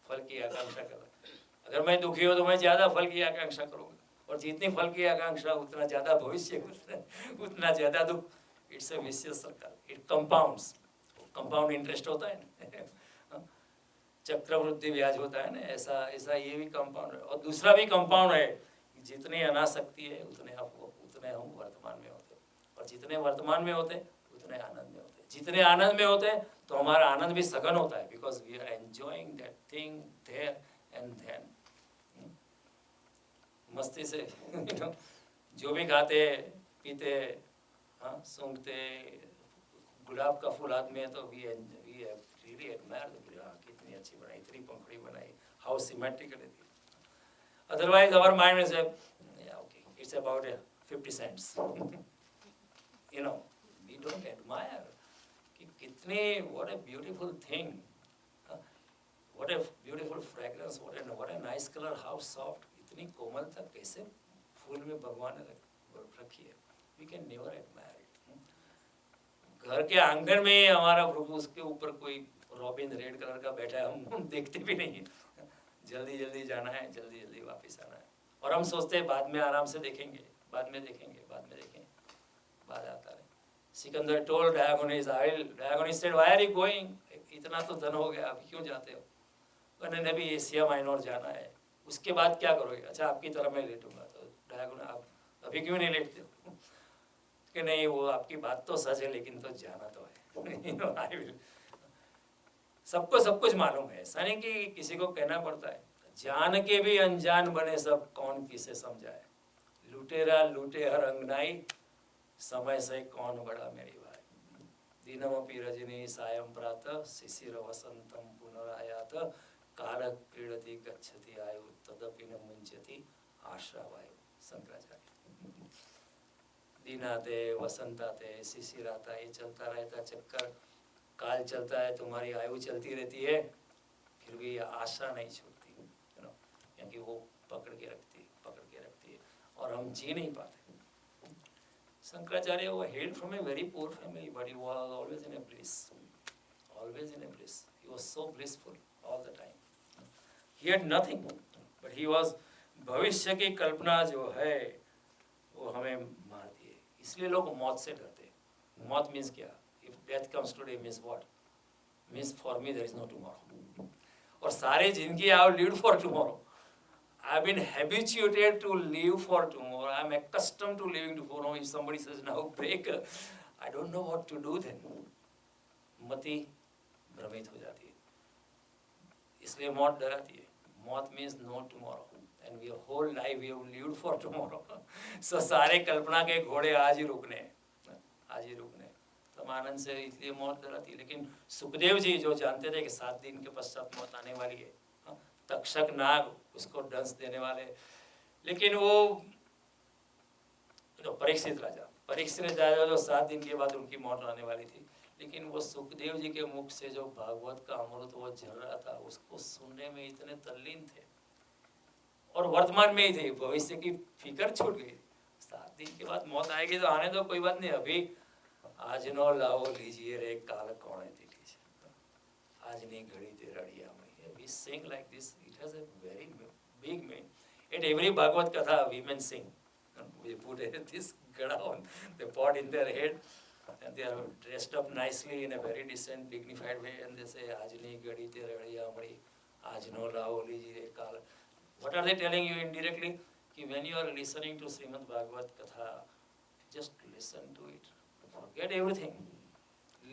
फल की आकांक्षा करता है। अगर मैं दुखी हूँ तो मैं ज्यादा फल की आकांक्षा करूँगा, और जितनी फल की आकांक्षा उतना ज्यादा भविष्य, उतना ज्यादा दुख। It's a vicious circle, it compounds. Compound interest होता है ना, चक्रवृद्धि ब्याज होता है ना, ऐसा ऐसा ये भी कंपाउंड है। और दूसरा भी कंपाउंड है, जितनी अनासक्ति है उतने हम वर्तमान में होते, और जितने वर्तमान में होते उतने आनंद में होते। जितने आनंद में होते तो हमारा आनंद भी सघन होता है, because we are enjoying that thing there and then. मस्ती से जो भी खाते पीते, हाँ सूंघते, गुलाब का फूल हाथ में है तो वी रियली एडमायर, कितनी अच्छी बनाई, इतनी पंखुड़ी बनाई, how symmetrical it is. Otherwise, our mind will say, yeah, okay, it's about 50 cents. You know, we don't admire. कि कितने, what a beautiful thing. What a beautiful fragrance, what a nice color, how soft. इतनी कोमलता कैसे फूल में भगवान ने रखी है. We can never admire it. घर के आंगन में हमारा प्रभु, उसके ऊपर कोई रॉबिन रेड कलर का बैठा है, हम देखते भी नहीं. जल्दी जल्दी जाना है, जल्दी जल्दी वापस आना है. और हम सोचते हैं बाद में आराम से देखेंगे, बाद में देखेंगे, बाद में देखेंगे. बाद आता है. Sikandar told Diogenes, Diogenes said, why are you going? इतना तो धन हो गया, अभी क्यों जाते हो? उन्होंने भी एशिया माइनर जाना है. उसके बाद क्या करोगे? अच्छा, आपकी तरह मैं लेटूंगा. तो डायगोनिस, आप अभी क्यों नहीं लेटते हो? कि नहीं, वो आपकी बात तो सच है, लेकिन तो जाना तो है. सबको सब कुछ मालूम है, ऐसा नहीं कि किसी को कहना पड़ता है. जान के भी अनजान बने सब, कौन किसे समझाए. लुटेरा लूटे हर अंगनाई, समय से कौन बड़ा मेरी भाई. दिनमपि रजनी सायं प्रातः, शिशिर वसंतम पुनरायात, काल क्रीडति गच्छति आयु, तदपि न मुंचति आशा वायु. शंकराचार्य. दिन आते, वसंत आते, शिशिर आता, ये चलता रहता चक्कर. काल चलता है, तुम्हारी आयु चलती रहती है, फिर भी आशा नहीं छूटती, क्योंकि वो पकड़ के रखती है और हम जी नहीं पाते. शंकराचार्य वो hailed from a very poor family, but he was always in a bliss. He was so blissful all the time. He had nothing, but he was. भविष्य की कल्पना जो है वो हमें मारती है. इसलिए लोग मौत से डरते हैं. मौत मीन्स क्या? If death comes today, means what? Means for me there is no tomorrow. और सारे जिंदगी I have lived for tomorrow. I have been habituated to live for tomorrow. I am accustomed to living tomorrow. If somebody says now break, I don't know what to do then. मति भ्रमित हो जाती है. इसलिए मौत डराती है. मौत means no tomorrow. And we whole life we have lived for tomorrow. So सारे कल्पना के घोड़े आज ही रुकने. तो आनंद से इसलिए मौत डराती है. लेकिन सुखदेव जी जो जानते थे कि 7 दिन के पश्चात मौत आने वाली है, तक्षक नाग उसको डंस देने वाले. लेकिन वो परीक्षित राजा जो 7 दिन के बाद उनकी मौत आने वाली थी, लेकिन वो सुखदेव जी के मुख से जो भागवत का अमृत वो झर रहा था, उसको सुनने में इतने तल्लीन थे और वर्तमान में ही थे. भविष्य की फिक्र छूट गई. 7 दिन के बाद मौत आएगी तो आने दो, कोई बात नहीं. अभी आज नो लाओ लीजिए रे काल कौन लीजिए, आज नहीं घड़ी ते रड़िया में. We sing like this. It has a very big meaning. At every Bhagavad Katha, women sing. We put this gada on, they pot in their head, and they are dressed up nicely in a very decent, dignified way, and they say, "Aaj nahi gadi te radiya amri, aaj no lao lijiye kal." What are they telling you indirectly? Ki when you are listening to Srimad Bhagavad Katha, just listen to it. Forget everything.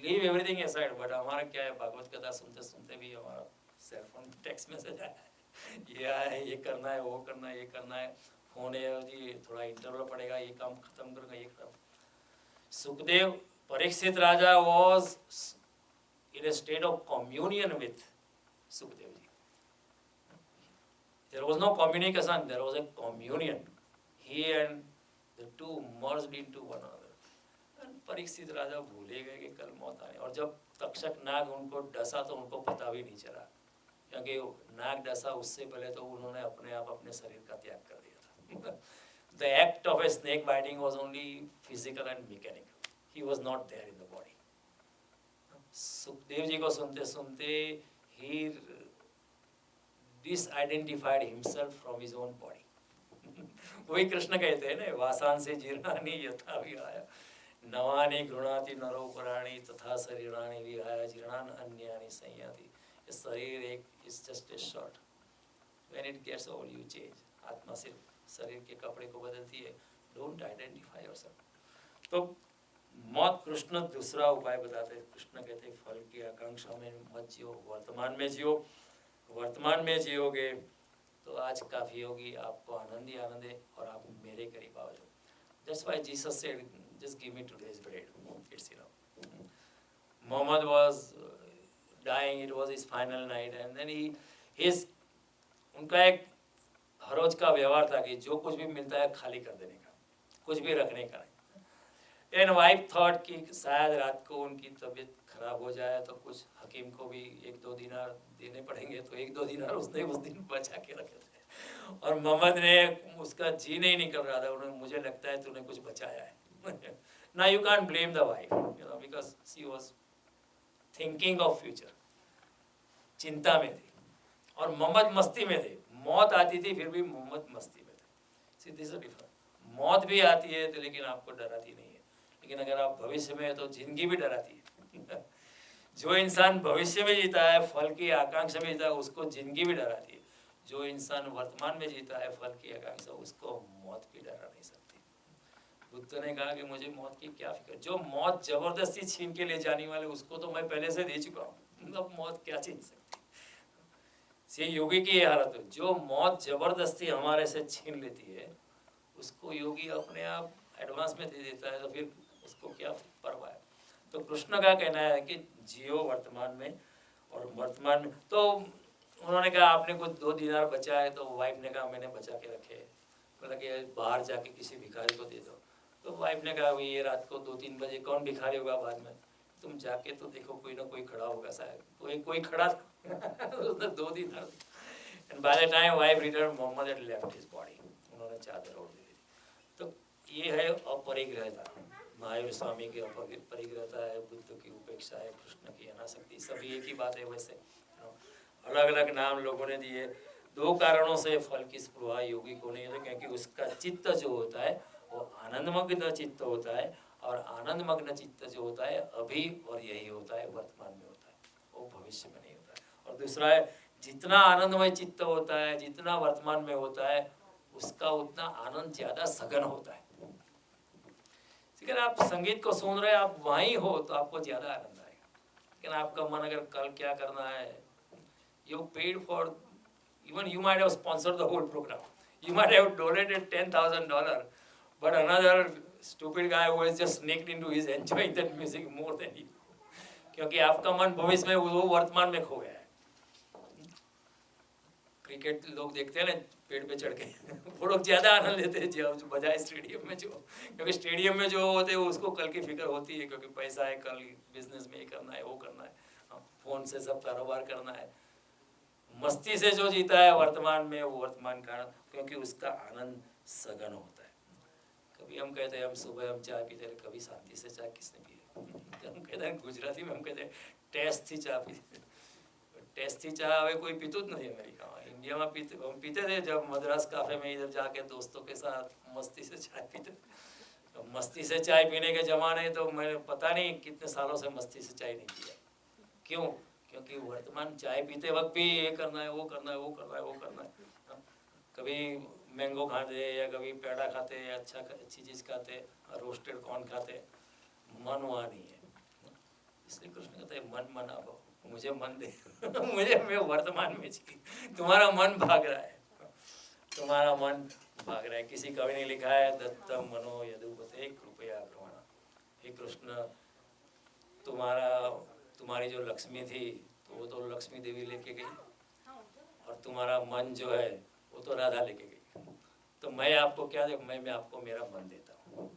Leave everything aside. But हमारा क्या है, भागवत कथा सुनते सुनते भी हमारा cell phone text message आया है, ये करना है, वो करना है, ये करना है. फोन है जी, थोड़ा इंटरवल पड़ेगा, ये काम खत्म करूँगा, ये काम. सुखदेव, परीक्षित राजा was in a state of communion with Sukhdev ji. There was no communication, there was a communion. He and the two merged into one another. Parikshit राजा भूले गए कि कल मौत आने. और जब तक्षक नाग उनको डसा तो उनको पता भी नहीं चला, क्योंकि नाग डसा उससे पहले तो उन्होंने अपने आप अपने शरीर का त्याग कर दिया था. The act of a snake biting was only physical and mechanical. He was not there in the body. Sukhdev ji को सुनते सुनते he disidentified himself from his own body. वही कृष्ण कहते हैं ना, वासान से जीर्णानि यथा विहाय नवानि गृणाति नरो पराणि तथा शरीराणि विहाय जीर्णान अन्यानि संयाति. शरीर एक is just a short. When it gets old you change. आत्मा सिर्फ शरीर के कपड़े को बदलती है. Don't identify yourself. तो मौत कृष्ण दूसरा उपाय बताते हैं. कृष्ण कहते हैं फल की आकांक्षा में मत जियो, वर्तमान में जियो. वर्तमान में जियोगे तो आज काफी होगी, आपको आनंद ही आनंद है और आप मेरे करीब आओ. That's why Jesus said, just give me today's bread. It's enough. Muhammad was dying, it was his final night, and then his उनका एक हर रोज का व्यवहार था कि जो कुछ भी मिलता है खाली कर देने का, कुछ भी रखने का नहीं। एंड वाइफ थॉट कि शायद रात को उनकी तबीयत खराब हो जाए तो कुछ हकीम को भी 1-2 दिनार देने पड़ेंगे, तो 1-2 दिनार उसने उस दिन बचा के रखे थे। और मोहम्मद ने उसका जी नहीं निकल रहा था, उन्होंने, मुझे लगता है तूने कुछ बचाया है। ना you can't blame the wife, you know, because she was thinking of future, चिंता में थी। और मोहम्मद मस्ती में थे, मौत आती थी फिर भी मोहम्मद मस्ती में थे। सीधी सी डिफरेंस, मौत भी आती है तो लेकिन आपको डराती नहीं है, लेकिन अगर आप भविष्य में है तो जिंदगी भी डराती है। जो इंसान भविष्य में जीता है, फल की आकांक्षा में जीता है, उसको जिंदगी भी डराती है। जो इंसान वर्तमान में जीता है, फल की आकांक्षा, उसको मौत भी डरा नहीं सकती। बुद्ध ने कहा कि मुझे मौत की क्या फिक्र, जो मौत जबरदस्ती छीन के ले जाने वाले उसको तो मैं पहले से दे चुका हूँ, अब मौत क्या छीन सकती। योगी की ये हालत है, जो मौत जबरदस्ती हमारे से छीन लेती है उसको योगी अपने आप एडवांस में दे देता है, तो फिर उसको क्या परवाह है। तो कृष्ण का कहना है कि जियो वर्तमान में, और वर्तमान में तो उन्होंने कहा आपने कुछ 2 दिनार बचा है, तो वाइफ ने कहा मैंने बचा के रखे, मतलब कि बाहर जाके किसी भिखारी को दे दो। तो वाइफ ने कहा ये रात को 2-3 बजे कौन भिखारी होगा बाद में, तुम जाके तो देखो कोई ना कोई खड़ा होगा शायद, तो कोई खड़ा उसने 2 दिनार। And by the time wife return, Mohammed had left his body, उन्होंने चादर ओढ़ दी। तो ये है अपरिग्रहता, महावीर स्वामी की अपरिग्रहता है, बुद्ध की उपेक्षा है, कृष्ण की अनासक्ति, सभी एक ही बात है। वैसे अलग अलग नाम लोगों ने दिए। 2 कारणों से फल की स्पृहा योगी को नहीं होती, क्योंकि उसका चित्त जो होता है वो आनंदमग्न चित्त होता है, और आनंदमग्न चित्त जो होता है अभी और यही होता है, वर्तमान में होता है, वो भविष्य में नहीं होता है। और दूसरा है, जितना आनंदमय चित्त होता है, जितना वर्तमान में होता है, उसका उतना आनंद ज्यादा सघन होता है। लेकिन आप संगीत को सुन रहे हैं, आप वहीं हो तो आपको ज्यादा आनंद आएगा। लेकिन आपका मन अगर कल क्या करना है, you paid for, even you might have sponsored the whole program, you might have donated $10,000, but another stupid guy who has just sneaked into is enjoying that music more than you, क्योंकि आपका मन भविष्य में, वो वर्तमान में खो गया है। क्रिकेट लोग देखते हैं ना पेड़ पे चढ़ के, वो लोग ज्यादा आनंद लेते हैं जो बजाय स्टेडियम में, जो, क्योंकि स्टेडियम में जो होते हैं उसको कल की फिक्र होती है, क्योंकि पैसा है, कल बिजनेस में ये करना है, वो करना है, फोन से सब कारोबार करना है। मस्ती से जो जीता है वर्तमान में, वो वर्तमान का, क्योंकि उसका आनंद सघन होता है। कभी हम कहते हैं हम सुबह हम चाय पीते हैं, कभी शांति से चाय किसने पी है? हम कहते हैं गुजराती में हम कहते हैं टेस्ट थी चाय पीते, टेस्ट थी चाय હવે कोई पीતું જ नहीं अमेरिका में। इंडिया में हम पीते थे जब मद्रास काफे में इधर जाके दोस्तों के साथ मस्ती से चाय पीते। तो मस्ती से चाय पीने के जमाने, तो मैंने पता नहीं कितने सालों से मस्ती से चाय नहीं पिया। क्यों? क्योंकि वर्तमान चाय पीते वक्त भी ये करना है, वो करना है, वो करना है, वो करना है। कभी मैंगो खाते या कभी पेड़ा खाते, अच्छी चीज़ खाते, रोस्टेड कॉर्न खाते, मन वहाँ नहीं है। इसलिए कृष्ण कहते हैं मन मना भो, मुझे मन दे। मुझे, मैं वर्तमान में जी, तुम्हारा मन भाग रहा है, तुम्हारा मन भाग रहा है। किसी कवि ने लिखा है, दत्तम मनो यदुपते कृपया ग्रहण, हे कृष्ण तुम्हारी जो लक्ष्मी थी तो वो तो लक्ष्मी देवी लेके गई, और तुम्हारा मन जो है वो तो राधा लेके गई, तो मैं आपको क्या दे? मैं आपको मेरा मन देता हूँ।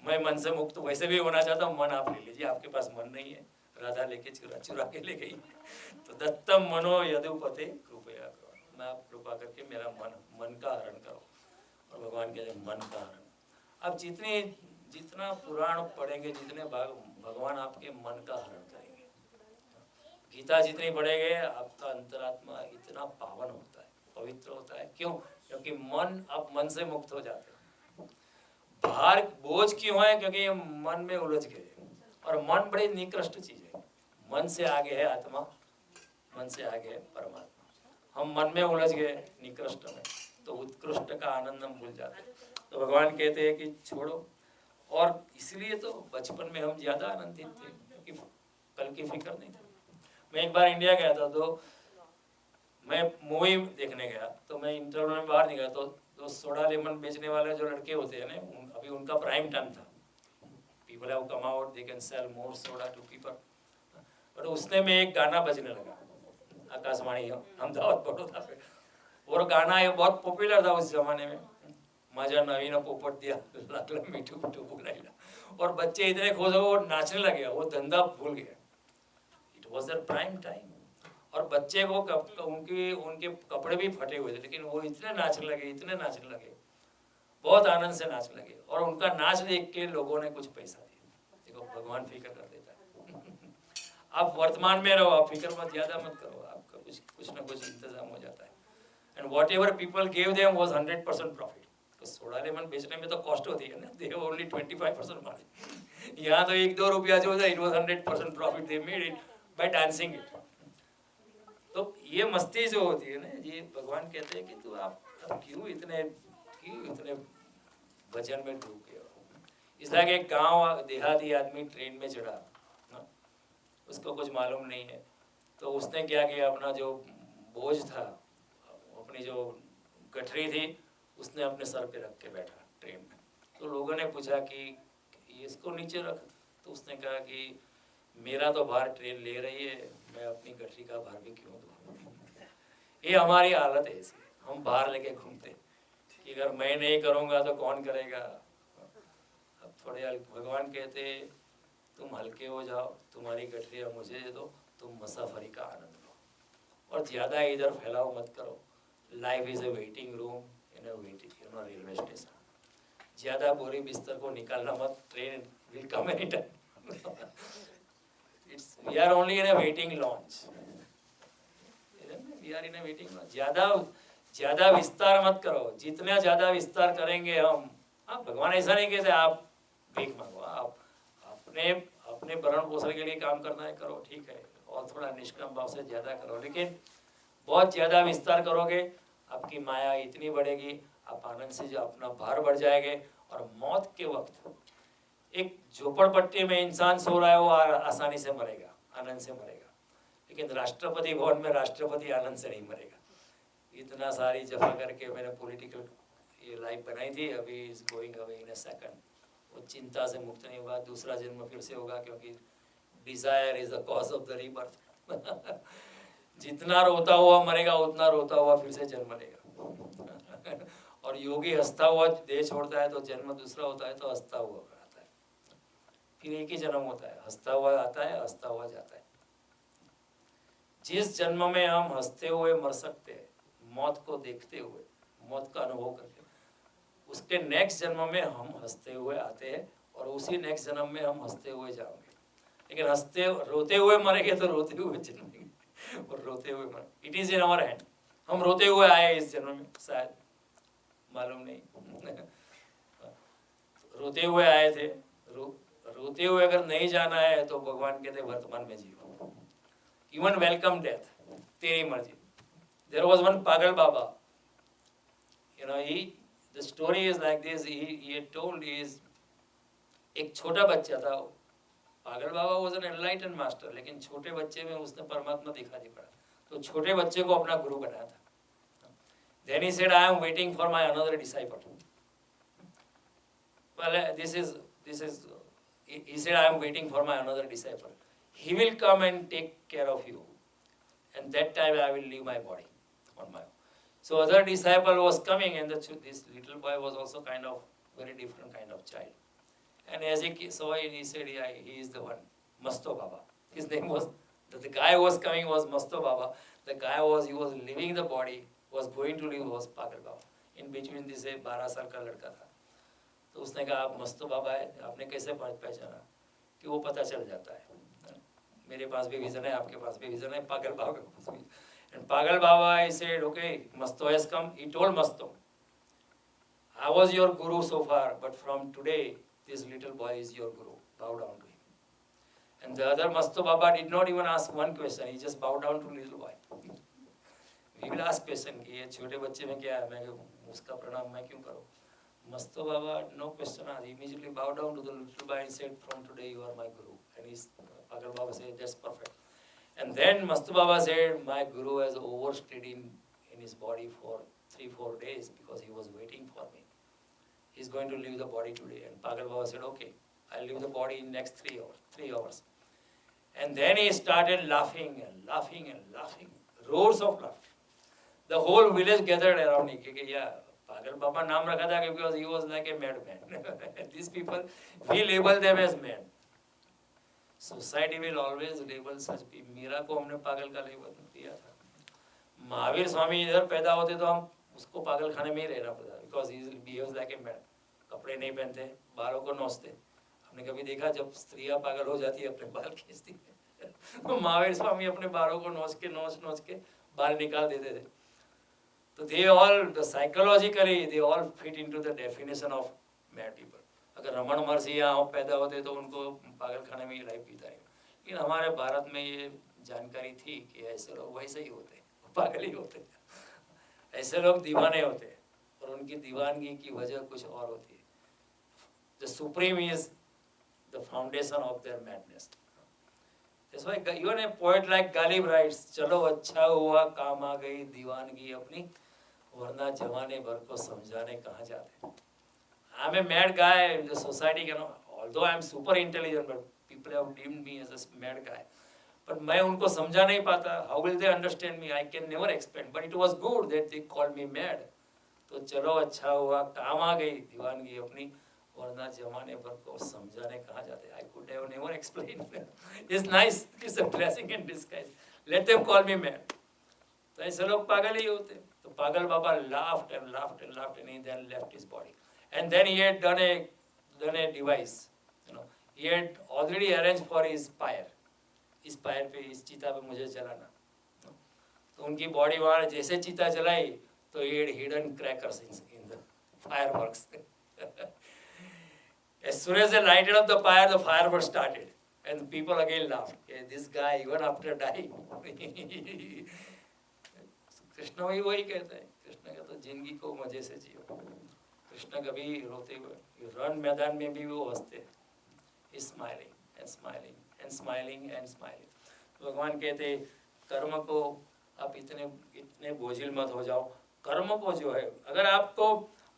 मैं मन से मुक्त वैसे भी होना चाहता हूँ, मन आप ले लीजिए, आपके पास मन नहीं है, राधा लेके चुरा के ले गई। तो दत्तम मनो यदुपते कृपया करो, मैं आप कृपा करके मेरा मन का हरण करो। और भगवान कहते हैं मन का हरण। अब जितना पुराण पढ़ेंगे, जितने भगवान आपके मन का हरण करेंगे। गीता जितनी पढ़ेंगे, आपका अंतरात्मा इतना पावन होता है, पवित्र होता है। क्यों? क्योंकि आप मन से मुक्त हो जाते हो। भार बोझ क्यों है? क्योंकि मन में उलझ गए, और मन बड़ी निकृष्ट चीज है। मन से आगे है आत्मा, मन से आगे है परमात्मा। हम मन में उलझ गए निकृष्ट में, तो उत्कृष्ट का आनंद हम भूल जाते हैं। तो भगवान कहते हैं कि छोड़ो। और इसलिए तो बचपन में हम ज्यादा आनंदित थे, क्योंकि कल की फिक्र नहीं थी। मैं एक बार इंडिया गया था, तो मैं मूवी देखने गया, तो मैं इंटरवल में बाहर निकला, तो सोडा लेमन बेचने वाले जो लड़के होते हैं ना, अभी उनका प्राइम टाइम था। People have come out, they can sell more soda to people. But उसने में एक गाना बजने लगा, आकाशवाणी अहमदाबाद बड़ौदा पे, और गाना ये बहुत पॉपुलर था उस जमाने में, माझा नवीन पोपट दिया लागला मीठू मीठू बोलाइला, और बच्चे इतने खुश हो वो नाचने लगे, वो धंधा भूल गया। It was their prime time, और बच्चे को उनके उनके कपड़े भी फटे हुए थे, लेकिन वो इतने नाचने लगे, इतने नाचने लगे, बहुत आनंद से नाचने लगे, और उनका नाच देख के लोगों ने कुछ पैसा दिया। देखो भगवान फिक्र कर देता है। आप वर्तमान में रहो, आप फिक्र मत ज्यादा मत करो, आपका कुछ ना कुछ इंतजाम हो जाता है। And what ever people gave them was 100% profit. तो सोडा लेमन बेचने में तो कॉस्ट होती है ना, दे हैव ओनली 25% मार्जिन। यहाँ तो 1-2 रुपया जो है, it was 100% profit, they made it by dancing it. तो ये मस्ती जो होती है ना, ये भगवान कहते हैं कि तू आप क्यों इतने भजन में डूब गए हो। इसलिए एक गांव देहाती आदमी ट्रेन में चढ़ा, उसको कुछ मालूम नहीं है, तो उसने क्या किया, अपना जो बोझ था, अपनी जो गठरी थी, उसने अपने सर पे रख के बैठा ट्रेन में। तो लोगों ने पूछा कि इसको नीचे रख, तो उसने कहा कि मेरा तो भार ट्रेन ले रही है, मैं अपनी गठरी का भार भी क्यों दूं। ये हमारी हालत है ऐसी, हम भार लेके घूमते कि अगर मैं नहीं करूँगा तो कौन करेगा। अब थोड़े भगवान कहते तुम हल्के हो जाओ, तुम्हारी गठरिया मुझे दे दो, तुम मुसाफरी का आनंद लो, और ज़्यादा इधर फैलाव मत करो। Life is a waiting room in a waiting railway station. ज़्यादा बोरी बिस्तर को निकालना मत, train will come any time. It's we are only in a waiting lounge, we are in a waiting lounge. ज़्यादा विस्तार मत करो, जितना ज़्यादा विस्तार करेंगे हम, हाँ भगवान ऐसा नहीं कहते आप भीख मांगो, आप अपने भरण पोषण के लिए काम करना है करो, ठीक है, और थोड़ा निष्काम भाव से ज़्यादा करो, लेकिन बहुत ज़्यादा विस्तार करोगे आपकी माया इतनी बढ़ेगी, आप आनंद से जो अपना भार बढ़ जाएंगे, और मौत के वक्त एक झोपड़पट्टी में इंसान सो रहा है, वो आसानी से मरेगा, आनंद से मरेगा, लेकिन राष्ट्रपति भवन में राष्ट्रपति आनंद से नहीं मरेगा। इतना सारी जफा करके मैंने पॉलिटिकल ये लाइफ बनाई थी, अभी is going away in a second. वो चिंता से मुक्त नहीं होगा, दूसरा जन्म फिर से होगा, क्योंकि desire is the cause of the rebirth. जितना रोता हुआ मरेगा, उतना रोता हुआ फिर से जन्म लेगा। और योगी हंसता हुआ देह छोड़ता है तो जन्म दूसरा होता है, तो हंसता हुआ आता है, फिर एक ही जन्म होता है, हंसता हुआ आता है, हंसता हुआ जाता है। जिस जन्म में हम हंसते हुए मर सकते हैं, मौत को देखते हुए, मौत का अनुभव करके, उसके नेक्स्ट जन्म में हम हंसते हुए आते हैं, और उसी नेक्स्ट जन्म में हम हंसते हुए जाओगे। लेकिन रोते हुए मरेंगे तो रोते हुए जन्मेंगे, और रोते हुए मरेंगे। It is in our hand. हम रोते हुए आए इस जन्म में, शायद मालूम नहीं। रोते हुए आए थे, रोते हुए अगर नहीं जाना है तो भगवान कहते वर्तमान में जियो, इवन वेलकम डेथ, तेरी मर्जी। देयर वाज वन पागल बाबा, the story is like this, he had told is एक छोटा बच्चा था, पागल बाबा was an enlightened master, लेकिन छोटे बच्चे में उसने परमात्मा दिखा दी पड़ा, तो छोटे बच्चे को अपना गुरु बनाया था। Then he said, I am waiting for my another disciple. Well, he said, I am waiting for my another disciple. He will come and take care of you, and that time I will leave my body on my own. So other disciple was coming, and this little boy was also kind of very different kind of child. And as he saw it, he said, yeah, he is the one, Masto Baba. His name was, the guy who was coming was Masto Baba. The guy he was leaving the body, was going to leave was Pagal Baba. In between this 12 साल का लड़का था, तो उसने कहा आप मस्तो बाबा है, आपने कैसे पहचाना? कि वो पता चल जाता है, मेरे पास भी विजन है, आपके पास भी विजन है, पागल बाबा के पास भी। And Pagal Baba, he said, okay, Masto has come. He told Masto, I was your guru so far, but from today, this little boy is your guru. Bow down to him. And the other Masto Baba did not even ask one question. He just bowed down to little boy. We will ask question कि ये छोटे बच्चे में क्या है, मैं उसका प्रणाम मैं क्यों करूँ? Masto Baba, no question asked. He immediately bowed down to the little boy and said, from today you are my guru. And Pagal Baba said, that's perfect. And then Masto Baba said, my guru has overstayed in his body for 3-4 days because he was waiting for me. He's going to leave the body today. And Pagal Baba said, okay, I'll leave the body in next 3 hours. And then he started laughing and laughing and laughing. roars of laughter. The whole village gathered around him. Yeah, Pagal Baba naam rakha tha because he was like a madman. These people, we label them as men. Society will always label such people. Meera को हमने पागल का label दिया था. महावीर स्वामी इधर पैदा होते तो हम उसको पागल खाने में ही रहना पड़ता, because he behaves like a man. कपड़े नहीं पहनते, बालों को नोचते. हमने कभी देखा जब स्त्रियां पागल हो जाती है अपने बाल खींचती है, तो महावीर स्वामी अपने बालों को नोच के बाल निकाल देते थे. तो they all psychologically they all fit into the definition of mad people. अगर रमन महर्षि यहाँ पैदा होते तो उनको पागल खाने में ही लाइफ बीता है. लेकिन हमारे भारत में ये जानकारी थी कि ऐसे लोग वैसे ही होते, पागल ही होते, ऐसे लोग दीवाने होते, और उनकी दीवानगी की वजह कुछ और होती है. The supreme is the foundation of their madness. That's why even a poet like Ghalib writes, चलो अच्छा हुआ काम आ गई दीवानगी अपनी, वरना जवाने भर को समझाने कहाँ जाते. I'm a mad guy. The society, although I'm super intelligent, but people have deemed me as a mad guy. But मैं उनको समझा नहीं पाता. How will they understand me? I can never explain. But it was good that they called me mad. तो चलो अच्छा हुआ काम आ गई दीवानगी अपनी, वरना जमाने भर को समझाने कहाँ जाते. I could have never explained. It's nice. It's a blessing in disguise. Let them call me mad. तो ऐसे लोग पागल ही होते. तो पागल बाबा laughed and laughed and laughed, and he then left his body. And then he had done a device. He had already arranged for his pyre. इस pier पे, इस चीता पे मुझे जलाना. तो उनकी बॉडी वहाँ जैसे चीता जलाई, तो he had hidden crackers in the fireworks. As soon as they lighted up the fireworks started, and people again laughed. This guy even after dying. Krishna भी वही कहते हैं. कृष्ण कहते हैं जिंदगी को मजे से जियो. कृष्ण कभी रोते हुए रण मैदान में भी वो हंसते, smiling and smiling and smiling and smiling. भगवान कहते कर्म को आप इतने बोझिल मत हो जाओ. कर्म को जो है, अगर आपको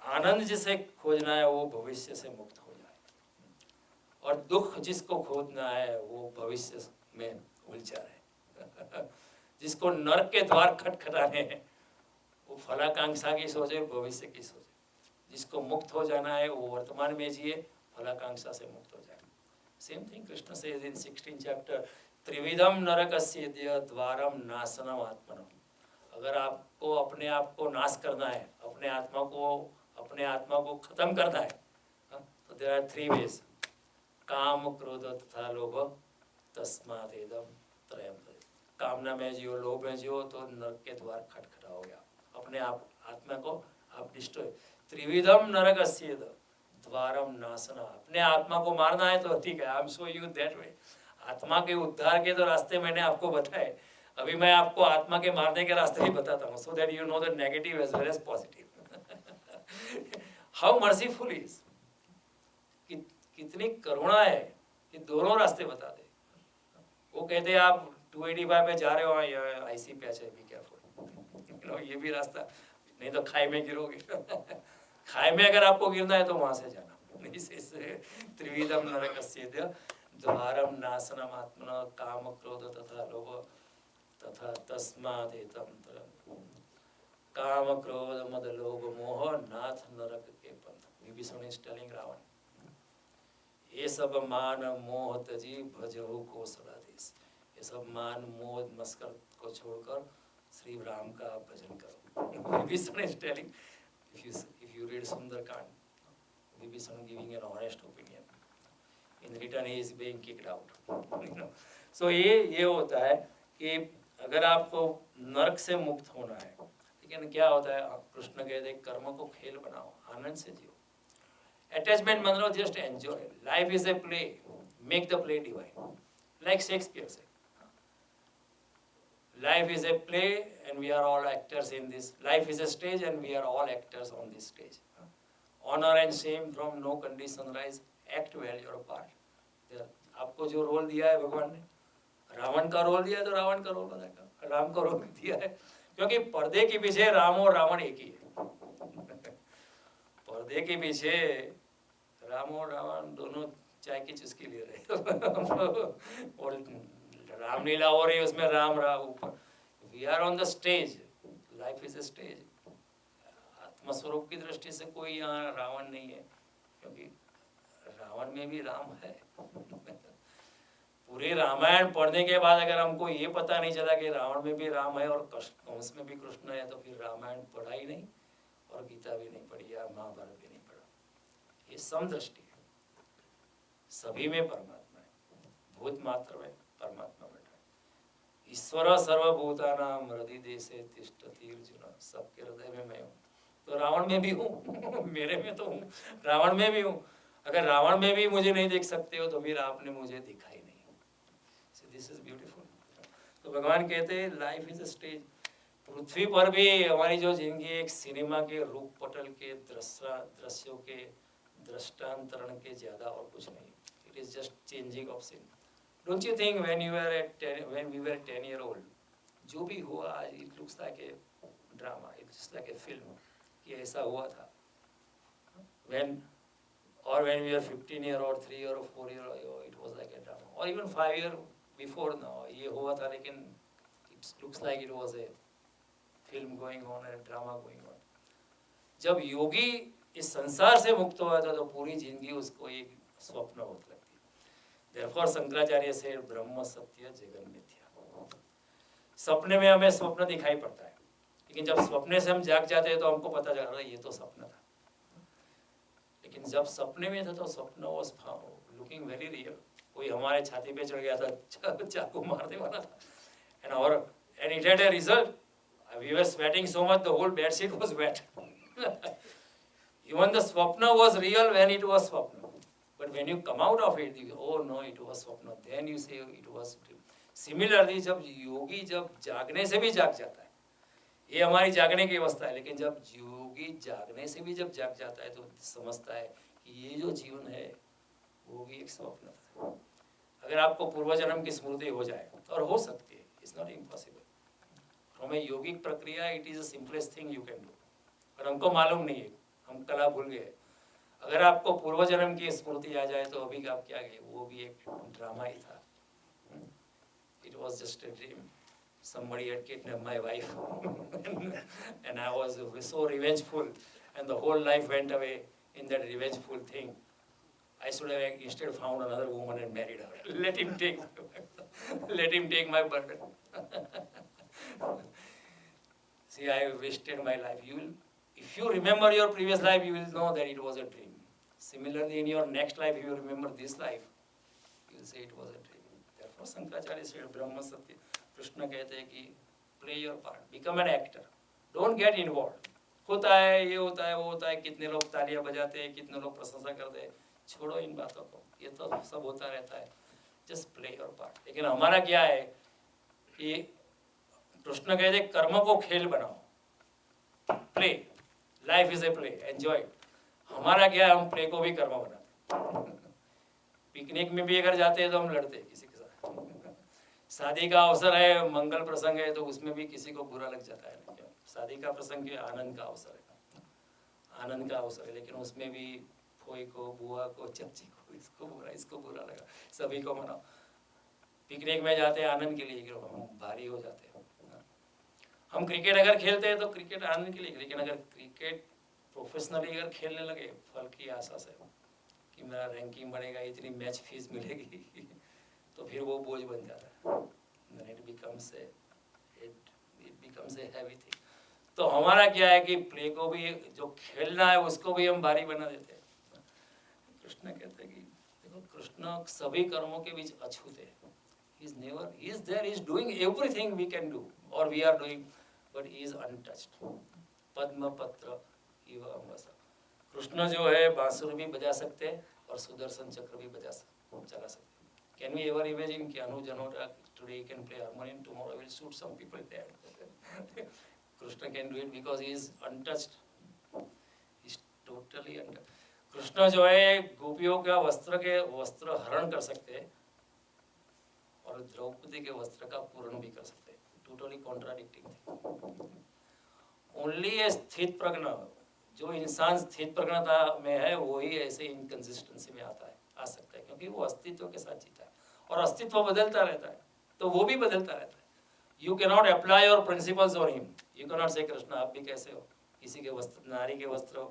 आनंद जिसे खोजना है वो भविष्य से मुक्त हो जाए, और दुख जिसको खोजना है वो भविष्य में उलझा है. जिसको नरक के द्वार खटखटाने हैं वो फलाकांक्षा की सोचे, भविष्य की सोचे. जिसको मुक्त हो जाना है वो वर्तमान में जिए, फलाकांक्षा से मुक्त हो जाए. सेम थिंग कृष्ण सेज इन 16th chapter, त्रिविधम नरकस्य द्वारम नाशनम आत्मनम. अगर आपको अपने आप को नाश करना है, अपने आत्मा को खत्म करना है, तो देयर आर 3 ways. काम क्रोध तथा लोभ, तस्मात् इदं त्रयम्. कामना में जियो, लोभ में जियो, तो नरक के द्वार खटखटाओगे. अपने आत्मा को आप डिस्ट्रॉय. त्रिविधम नरकस्य द्वारम नाशना. अपने आत्मा को मारना है तो ठीक है, I M show you that way. आत्मा के उद्धार के तो रास्ते मैंने आपको बताए. अभी मैं आपको आत्मा के मारने के रास्ते ही बताता हूँ, so that you know the negative as well as positive. How merciful is. कितनी करुणा है कि दोनों रास्ते बता दे. वो कहते हैं आप 285 पे जा रहे हो, आईसी पे अच्छा, बी केयरफुल. ये भी रास्ता नहीं तो खाई में गिरोगे. खाई में अगर आपको गिरना है तो वहां से जाना. त्रिविधम नरकस्य द्वारम नाशनम आत्मनः काम क्रोध तथा लोभ तथा तस्मात् एतं त्रयम्. काम क्रोध मद लोभ मोह नाथ नरक के पंथ. विभीषण इज टेलिंग रावण, ये सब मान मोह तजी भजहु कौशलाधीश. ये सब मान मोह मस्कर को छोड़कर श्री राम का भजन करो. Vibhishan is telling, if you read Sundarkand, Vibhisana giving an honest opinion. In return he is being kicked out. So ये होता है कि अगर आपको नरक से मुक्त होना है, लेकिन क्या होता है, कृष्ण कहते हैं कर्म को खेल बनाओ, आनंद से जियो. अटैचमेंट मत लो, just enjoy. Life is a play, make the play divine. Like Shakespeare से, life is a play and we are all actors in this. Life is a stage and we are all actors on this stage. Honor and shame from no condition rise. Act well your part. आपको जो role दिया है भगवान ने, रावण का role दिया है तो रावण का रोल बनाएगा, राम का रोल दिया है. क्योंकि पर्दे के पीछे राम और रावण एक ही है. पर्दे के पीछे राम और रावण दोनों चाय की चुस्की ले रहे. और रामलीला हो रही है, उसमें राम ऊपर we are on the stage, life is a stage. आत्मस्वरूप की दृष्टि से कोई यहाँ रावण नहीं है, क्योंकि रावण में भी राम है। पूरे रामायण पढ़ने के बाद अगर हमको ये पता नहीं चला कि रावण में भी राम है और कंस में भी कृष्ण है, तो फिर रामायण पढ़ा ही नहीं और गीता भी नहीं पढ़ी या महाभारत भी नहीं पढ़ा। ये समदृष्टि है, सभी में परमात्मा है, भूत मात्र में परमात्मा बैठा है। ईश्वर सर्वभूतानां हृदय देशे तिष्ठति अर्जुन, सबके हृदय में मैं हूँ, तो रावण में भी हूँ। मेरे में तो हूँ, रावण में भी हूँ। अगर रावण में भी मुझे नहीं देख सकते हो तो फिर आपने मुझे दिखा ही नहीं। This is beautiful. तो भगवान कहते हैं लाइफ इज अ स्टेज। पृथ्वी पर भी हमारी जो जिंदगी एक सिनेमा के रूप पटल के दृश्यों के दृष्टांतरण के ज्यादा और कुछ नहीं। It is just changing of scene. Don't you think when we were 10 year old, जो भी हुआ आज it looks like a drama, it's just like a film कि ऐसा हुआ था। when we were 15 year or 3 year or 4 year, it was like a drama, or even 5 year before now ये हुआ था, लेकिन it looks like it was a film going on, a drama going on। जब योगी इस संसार से मुक्त हुआ था तो पूरी जिंदगी उसको एक स्वप्न होता लगती है। Therefore शंकराचार्य से ब्रह्म सत्य जगन मिथ्या। सपने में हमें स्वप्न दिखाई पड़ता है, लेकिन जब सपने से हम जाग जाते हैं तो हमको पता चल रहा है ये तो सपना था। लेकिन जब सपने में था तो सपना वाज लुकिंग वेरी रियल। कोई हमारे छाती पे चढ़ गया था, चाकू मारने वाला था, and it had a result। We were sweating so much, the whole bed sheet was wet। Even the swapna was real when it was swapna, but when you come out of it, you, oh no, it was swapna, then you say it was dream। Similarly, जब योगी जब जागने से भी जाग जाता है, ये हमारी जागने की अवस्था है, लेकिन जब योगी जागने से भी जब जाग जाता है तो समझता है कि ये जो जीवन है वो भी एक स्वप्न था। अगर आपको पूर्व जन्म की स्मृति हो जाए, और हो सकती है, इट्स नॉट इम्पॉसिबल फ्रॉम ए योगिक प्रक्रिया, it is the simplest thing you can do, पर हमको मालूम नहीं है, हम कला भूल गए। अगर आपको पूर्व जन्म की स्मृति आ जाए तो अभी आप क्या गए, वो भी एक ड्रामा ही था। It was just a dream. Somebody had kidnapped my wife and I was so revengeful, and the whole life went away in that revengeful thing। I should have instead found another woman and married her। Let him take my burden। See, I wasted my life। If you remember your previous life, you will know that it was a dream। Similarly, in your next life, if you remember this life, you will say it was a dream। Therefore, Shankaracharya said, Brahma Satya। Krishna कहते हैं कि play your part, become an actor, don't get involve. होता है, ये होता है, वो होता है, कितने लोग तालियां बजाते हैं, कितने लोग प्रशंसा करते हैं, छोड़ो इन बातों को, ये तो सब होता रहता है। Just play your part. लेकिन हमारा क्या है कि कृष्ण कहते हैं कर्म को खेल बनाओ, play, life is a play, enjoy. हमारा क्या है, हम प्ले को भी कर्म बनाते। पिकनिक में भी अगर जाते हैं तो हम लड़ते हैं किसी के साथ। शादी का अवसर है, मंगल प्रसंग है, तो उसमें भी किसी को बुरा लग जाता है। शादी का प्रसंग के आनंद का अवसर है, आनंद का अवसर है, लेकिन उसमें भी फोई को, बुआ को, चच्ची को, इसको बुरा लगा, सभी को मनाओ। पिकनिक में जाते हैं आनंद के लिए, हम भारी हो जाते हैं। हम क्रिकेट अगर खेलते हैं तो क्रिकेट आनंद के लिए, लेकिन अगर क्रिकेट प्रोफेशनली अगर खेलने लगे फल की आशा से कि मेरा रैंकिंग बढ़ेगा, इतनी मैच फीस मिलेगी, तो फिर वो बोझ बन जाता है। Then it becomes a heavy thing। तो हमारा क्या है कि प्ले को भी, जो खेलना है उसको भी हम भारी बना देते हैं। कृष्ण कहते हैं कि देखो, कृष्ण सभी कर्मों के बीच अछूत है। He is there, he is doing everything we can do or we are doing, but he is untouched। पद्म पत्र इव अम्बसा। कृष्ण जो है बांसुरी भी बजा सकते हैं और सुदर्शन चक्र भी चला सकते हैं। Can we ever imagine कि Anuj Janotra today he can play harmonium, tomorrow will shoot some people dead? Krishna can do it because he is untouched। He is totally untouched। Krishna जो है गोपियों का वस्त्र हरण कर सकते हैं और द्रौपदी के वस्त्र का पूर्ण भी कर सकते हैं। Totally contradicting thing। Only a स्थित प्रज्ञ, जो इंसान स्थित प्रज्ञता में है, वही ऐसे इनकंसिस्टेंसी में आ सकता है, क्योंकि वो अस्तित्व के साथ जीता है और अस्तित्व बदलता रहता है, तो वो भी बदलता रहता है। You cannot apply your principles on him. You cannot say Krishna आप भी कैसे हो, किसी के वस्त्र, नारी के वस्त्रों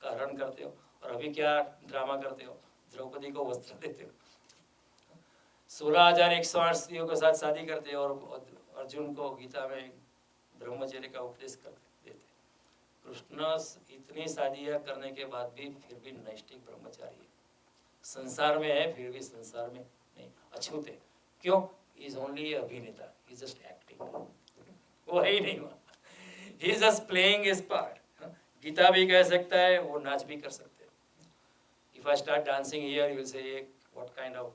का हरण करते हो, और अभी क्या ड्रामा करते हो, द्रौपदी को वस्त्र देते हो, 16,108 स्त्रियों के साथ शादी करते हो, और अर्जुन को गीता में ब्रह्मचर्य का उपदेश करते देते। कृष्ण इतनी शादियाँ करने के बाद भी फिर भी नैष्ठिक ब्रह्मचारी है, संसार में है फिर भी संसार में नहीं, अछूत है। क्यों? इज ओनली अभिनेता, इज जस्ट एक्टिंग, वो है ही नहीं वहाँ, he is just playing his part. Gita भी कह सकता है, वो नाच भी कर सकते हैं। If I start dancing here you will say what kind of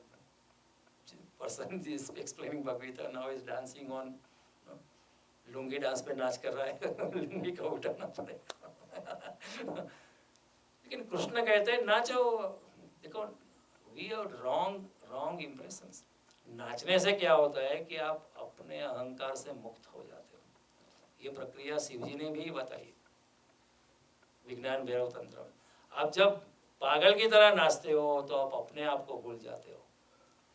person is explaining Bhagavat now is dancing on, lungi dance पे नाच कर रहा है, लुंगी का उठाना पड़ेगा। लेकिन कृष्ण कहते हैं नाचो। देखो, वी हैव रॉन्ग इंप्रेशंस। नाचने से क्या होता है कि आप अपने अहंकार से मुक्त हो जाते हो। ये प्रक्रिया शिवजी ने भी बताई विज्ञान भैरव तंत्र में। आप जब पागल की तरह नाचते हो तो आप अपने आप को भूल जाते हो,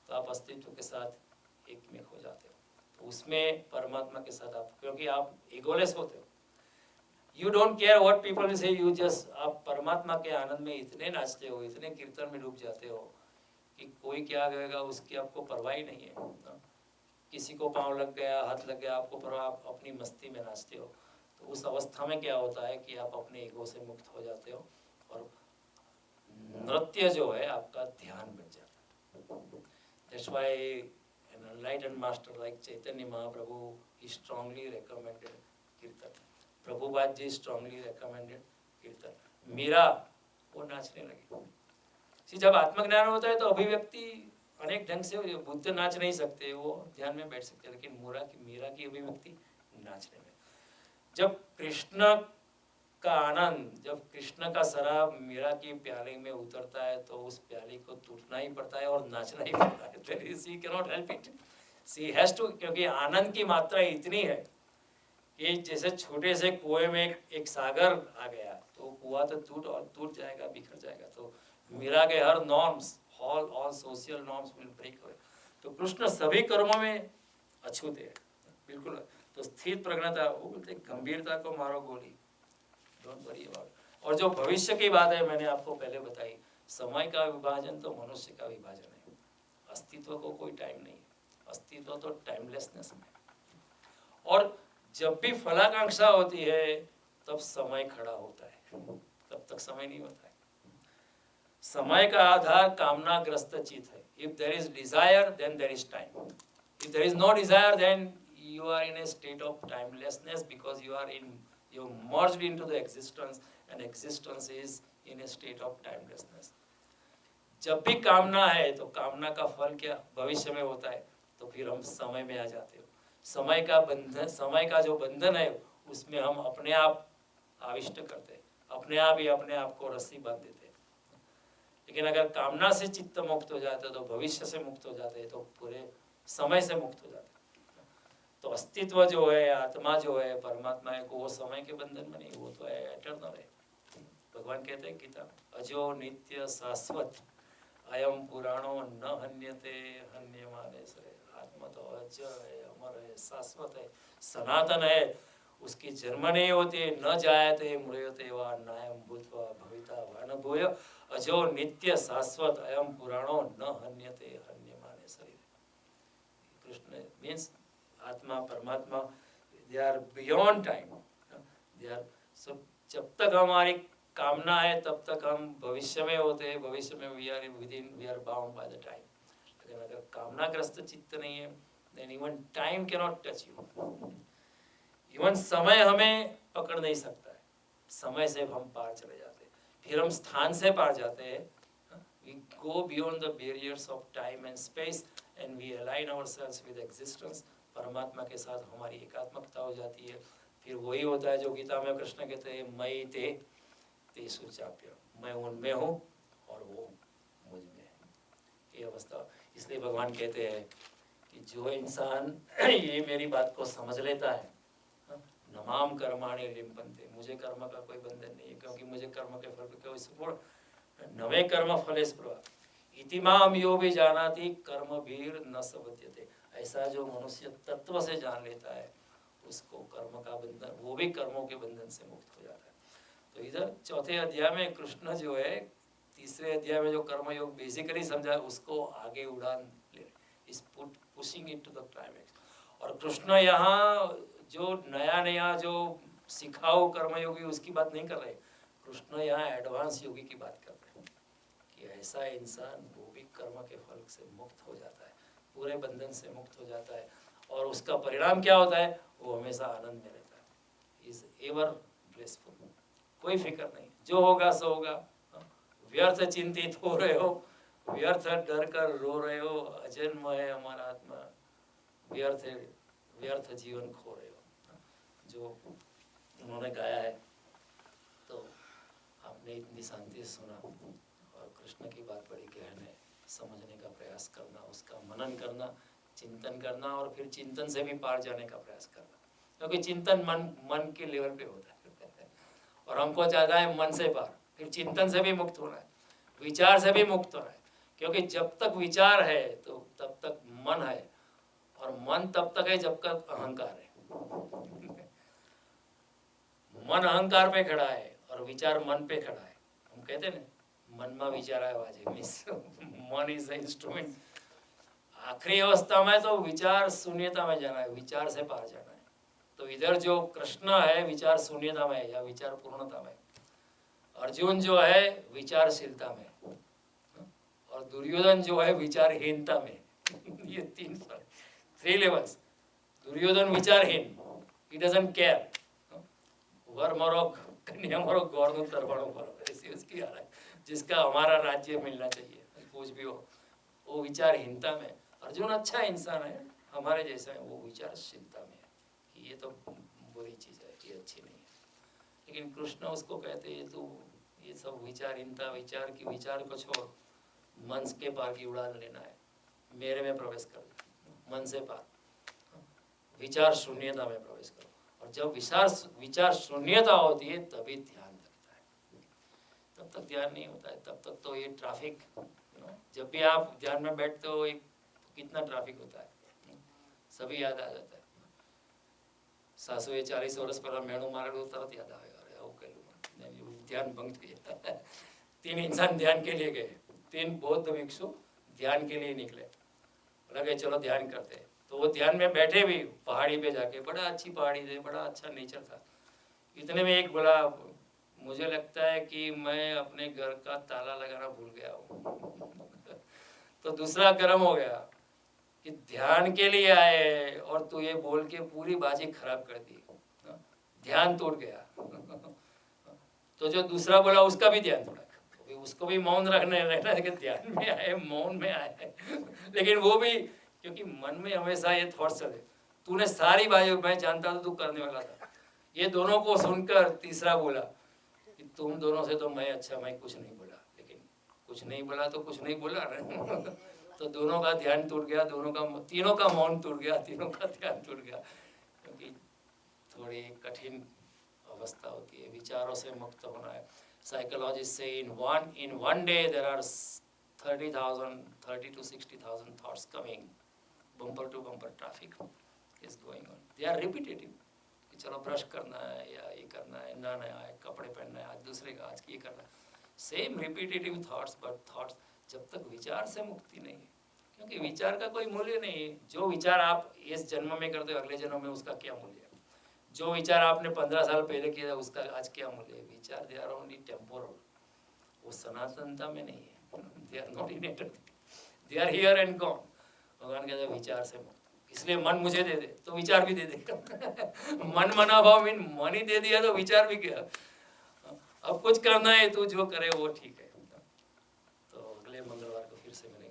तो आप अस्तित्व के साथ एक में हो जाते हो, तो उसमें परमात्मा के साथ आप, क्योंकि आप ईगोलेस होते हो, you don't care what people will say, you just, आप परमात्मा के आनंद में इतने नाचते हो, इतने कीर्तन में डूब जाते हो कि कोई क्या कहेगा उसकी आपको परवाह ही नहीं है। किसी को पाँव लग गया, हाथ लग गया, आपको परवाह, आप अपनी मस्ती में नाचते हो। तो उस अवस्था में क्या होता है कि आप अपने ईगो से मुक्त हो जाते हो, और नृत्य जो है आपका ध्यान बन जाता है। That's why an enlightened master like Chaitanya Mahaprabhu, he strongly recommended कीर्तन। प्रभुपाद जी strongly recommended कीर्तन। मीरा वो नाचने लगी। जब आत्मज्ञान होता है तो अभिव्यक्ति अनेक ढंग से, बुद्ध नाच नहीं सकते, वो ध्यान में बैठ सकते, लेकिन मीरा की अभिव्यक्ति नाचने में। जब कृष्ण का आनंद, जब कृष्ण का शराब मीरा की प्याले में उतरता है तो उस प्याली को टूटना ही पड़ता है और नाचना ही पड़ता है। She cannot help it, she has to, क्योंकि आनंद की मात्रा इतनी है कि जैसे छोटे से कुएं में एक सागर आ गया तो कुआं तो टूट जाएगा, बिखर जाएगा। तो मीरा के हर norms, all social norms will break away. तो कृष्ण सभी कर्मों में अछूते हैं, बिल्कुल। तो स्थित प्रज्ञता, वो बोलते गंभीरता को मारो गोली, डोंट वरी अबाउट। और जो भविष्य की बात है, मैंने आपको पहले बताई, समय का विभाजन तो मनुष्य का विभाजन है। अस्तित्व को कोई टाइम नहीं है, अस्तित्व तो टाइमलेसनेस में। और जब भी फलाकांक्षा होती है तब समय खड़ा होता है, तब तक समय नहीं होता है। समय का आधार कामनाग्रस्त चित्त है। If there is desire then there is time, if there is no desire then you are in a state of timelessness, because you merged into the existence, and existence is in a state of timelessness. जब भी कामना है तो कामना का फल क्या भविष्य में होता है, तो फिर हम समय में आ जाते हो। समय का बंधन, समय का जो बंधन है उसमें हम अपने आप आविष्ट करते हैं, अपने आप ही अपने आप को रस्सी बांध देते हैं। लेकिन अगर कामना से चित्त मुक्त हो जाता है तो भविष्य से मुक्त हो जाते हैं, तो पूरे समय से मुक्त हो जाते हैं। तो अस्तित्व जो है, आत्मा जो है, परमात्मा है, को वो समय के बंधन में नहीं, वो तो है, एटर्नल है। भगवान कहते हैं गीता, अजो नित्य शाश्वत अयम पुराणो न हन्यते हन्यमाने से। आत्मा तो अज है, अमर है, शाश्वत है, सनातन है, उसकी जन्म नहीं होती, न जायते म्रियते वा नायम भूत्वा भविता वा न भूय। अजो नित्य शाश्वत अयम पुराणो न हन्यते हन्यमाने शरीर। कृष्ण मीन्स आत्मा, परमात्मा, they are beyond time, they are. So जब तक हमारी कामना है तब तक हम भविष्य में होते हैं, भविष्य में we are within, we are bound by the time. लेकिन अगर कामनाग्रस्त चित्त नहीं है, then even time can not touch you, even समय हमें पकड़ नहीं सकता है। समय से हम पार चले जाते हैं, फिर हम स्थान से पार जाते हैं। We go beyond the barriers of time and space and we align ourselves with existence. परमात्मा के साथ हमारी एकात्मकता हो जाती है। फिर वही होता है जो गीता में कृष्ण कहते हैं, मयि ते तेषु चाप्य, मैं उनमें हूँ और वो मुझ में है, ये अवस्था। इसलिए भगवान कहते हैं कि जो इंसान ये मेरी बात को समझ लेता है, नमाम कर्माणि लिम्पन्ते, मुझे कर्म का कोई बंधन नहीं है, क्योंकि मुझे कर्म के फल कोई स्फूर्त नवे कर्म फले स्पृहा इति माम यो भी जानाति कर्मभिर्न स बध्यते। ऐसा जो मनुष्य तत्व से जान लेता है उसको कर्म का बंधन, वो भी कर्मों के बंधन से मुक्त हो जाता है। तो इधर चौथे अध्याय में कृष्ण जो है, तीसरे अध्याय में जो कर्मयोग बेसिकली समझा उसको आगे उड़ान ले, is pushing it to the climax. और कृष्ण यहाँ जो नया नया जो सिखाओ कर्मयोगी उसकी बात नहीं कर रहे, कृष्ण यहाँ एडवांस योगी की बात कर रहे हैं कि ऐसा इंसान वो भी कर्म के फल से मुक्त हो जाता है, पूरे बंधन से मुक्त हो जाता है, और उसका परिणाम क्या होता है, वो हमेशा आनंद में रहता है, इज एवर ब्लिसफुल, कोई फिक्र नहीं, जो होगा सो होगा, व्यर्थ चिंतित हो रहे हो, व्यर्थ डर कर रो रहे हो, अजन्म है हमारा आत्मा, व्यर्थ जीवन खो रहे हो, जो उन्होंने गाया है। तो आपने इतनी शांति से सुना, और कृष्ण की बात बड़ी गहन है, समझने का प्रयास करना, उसका मनन करना, चिंतन करना, और फिर चिंतन से भी पार जाने का प्रयास करना, क्योंकि चिंतन मन के लेवल पे होता है और हमको चाहता है मन से पार, फिर चिंतन से भी मुक्त होना है, विचार से भी मुक्त होना है, क्योंकि जब तक विचार है तो तब तक मन है, और मन तब तक है जब तक अहंकार है। मन अहंकार पे खड़ा है और विचार मन पे खड़ा है। हम कहते हैं ना, मन में विचार आया मीन्स मन इज द इंस्ट्रूमेंट। आखिरी अवस्था में तो विचार शून्यता में जाना है, विचार से पार जाना है। तो इधर जो कृष्ण है विचार शून्यता में या विचार पूर्णता में, अर्जुन जो है विचारशीलता में, और दुर्योधन जो है विचारहीनता में। ये थ्री लेवल्स। दुर्योधन विचारहीन, ही डजंट केयर, वर मरो कन्या मरो गौर तरवाणों मरो, ऐसी उसकी हालत है, जिसका हमारा राज्य मिलना चाहिए कुछ भी हो, वो विचारहीनता में। अर्जुन अच्छा इंसान है, हमारे जैसा है, वो विचारशीलता में है कि ये तो बुरी चीज़ है, ये अच्छी नहीं है। लेकिन कृष्ण उसको कहते हैं तो ये सब विचारहीनता, विचार की विचार को छोड़, मन के पार की उड़ान लेना है, मेरे में प्रवेश कर, मन से पार, विचार शून्यता में प्रवेश करो। और जब विचार शून्यता होती है तभी ध्यान लगता है, तब तक ध्यान नहीं होता है, तब तक तो ये ट्रैफिक, जब भी आप ध्यान में बैठते हो एक कितना ट्रैफिक होता है, सभी याद आ जाता है। सासुए 40 વર્ષ પહેલા મેણું મારેલું તરત યાદ આવે, અરે આવું કહેલું, ध्यान भंग किया। 3 इंसान ध्यान के लिए गए, 3 बौद्ध भिक्षु ध्यान के लिए निकले, लगे चलो ध्यान करते हैं। तो वो ध्यान में बैठे भी पहाड़ी पे जाके, बड़ा अच्छी पहाड़ी थी, बड़ा अच्छा नेचर था। इतने में एक बोला, मुझे लगता है कि मैं अपने घर का ताला लगाना भूल गया हूँ। तो दूसरा गर्म हो गया कि ध्यान के लिए आए और तू ये बोल के पूरी बाजी खराब कर दी, ध्यान टूट गया। तो जो दूसरा बोला उसका भी ध्यान टूटा, उसको भी मौन रखने रहना है कि ध्यान में आए, मौन में आए। लेकिन वो भी, क्योंकि मन में हमेशा ये थॉट्स चले, तूने सारी बाजी, मैं जानता था तू करने वाला था। ये दोनों को सुनकर तीसरा बोला कि तुम दोनों से तो मैं अच्छा, मैं कुछ नहीं बोला, लेकिन कुछ नहीं बोला तो कुछ नहीं बोला। तो दोनों का ध्यान टूट गया, तीनों का मौन टूट गया, तीनों का ध्यान टूट गया, क्योंकि थोड़ी कठिन अवस्था होती है, विचारों से मुक्त होना है। Psychologists say in one day there are 30 to 60,000 thoughts coming, bumper to bumper traffic is going on. They are repetitive. कि चलो ब्रश करना है, या ये करना है, नहाना है, कपड़े पहनना है, आज दूसरे का, आज ये करना है, same repetitive thoughts. But thoughts जब तक विचार से मुक्ति नहीं है, क्योंकि विचार का कोई मूल्य नहीं है। जो विचार आप इस जन्म में करते हो, अगले जन्म में उसका क्या मूल्य है? जो विचार आपने 15 साल पहले किया था उसका आज क्या मूल्य है? विचार दे आर ओनली टेम्पोरल, वो सनातनता में नहीं है, they are not in eternity, they are here and gone. भगवान कहते हैं विचार से मुक्त, इसलिए मन मुझे दे दे तो विचार भी दे देगा। मन मना भाव मीन मन ही दे दिया तो विचार भी गया। अब कुछ करना है तो जो करे वो ठीक है। तो अगले मंगलवार को फिर से मिलेंगे।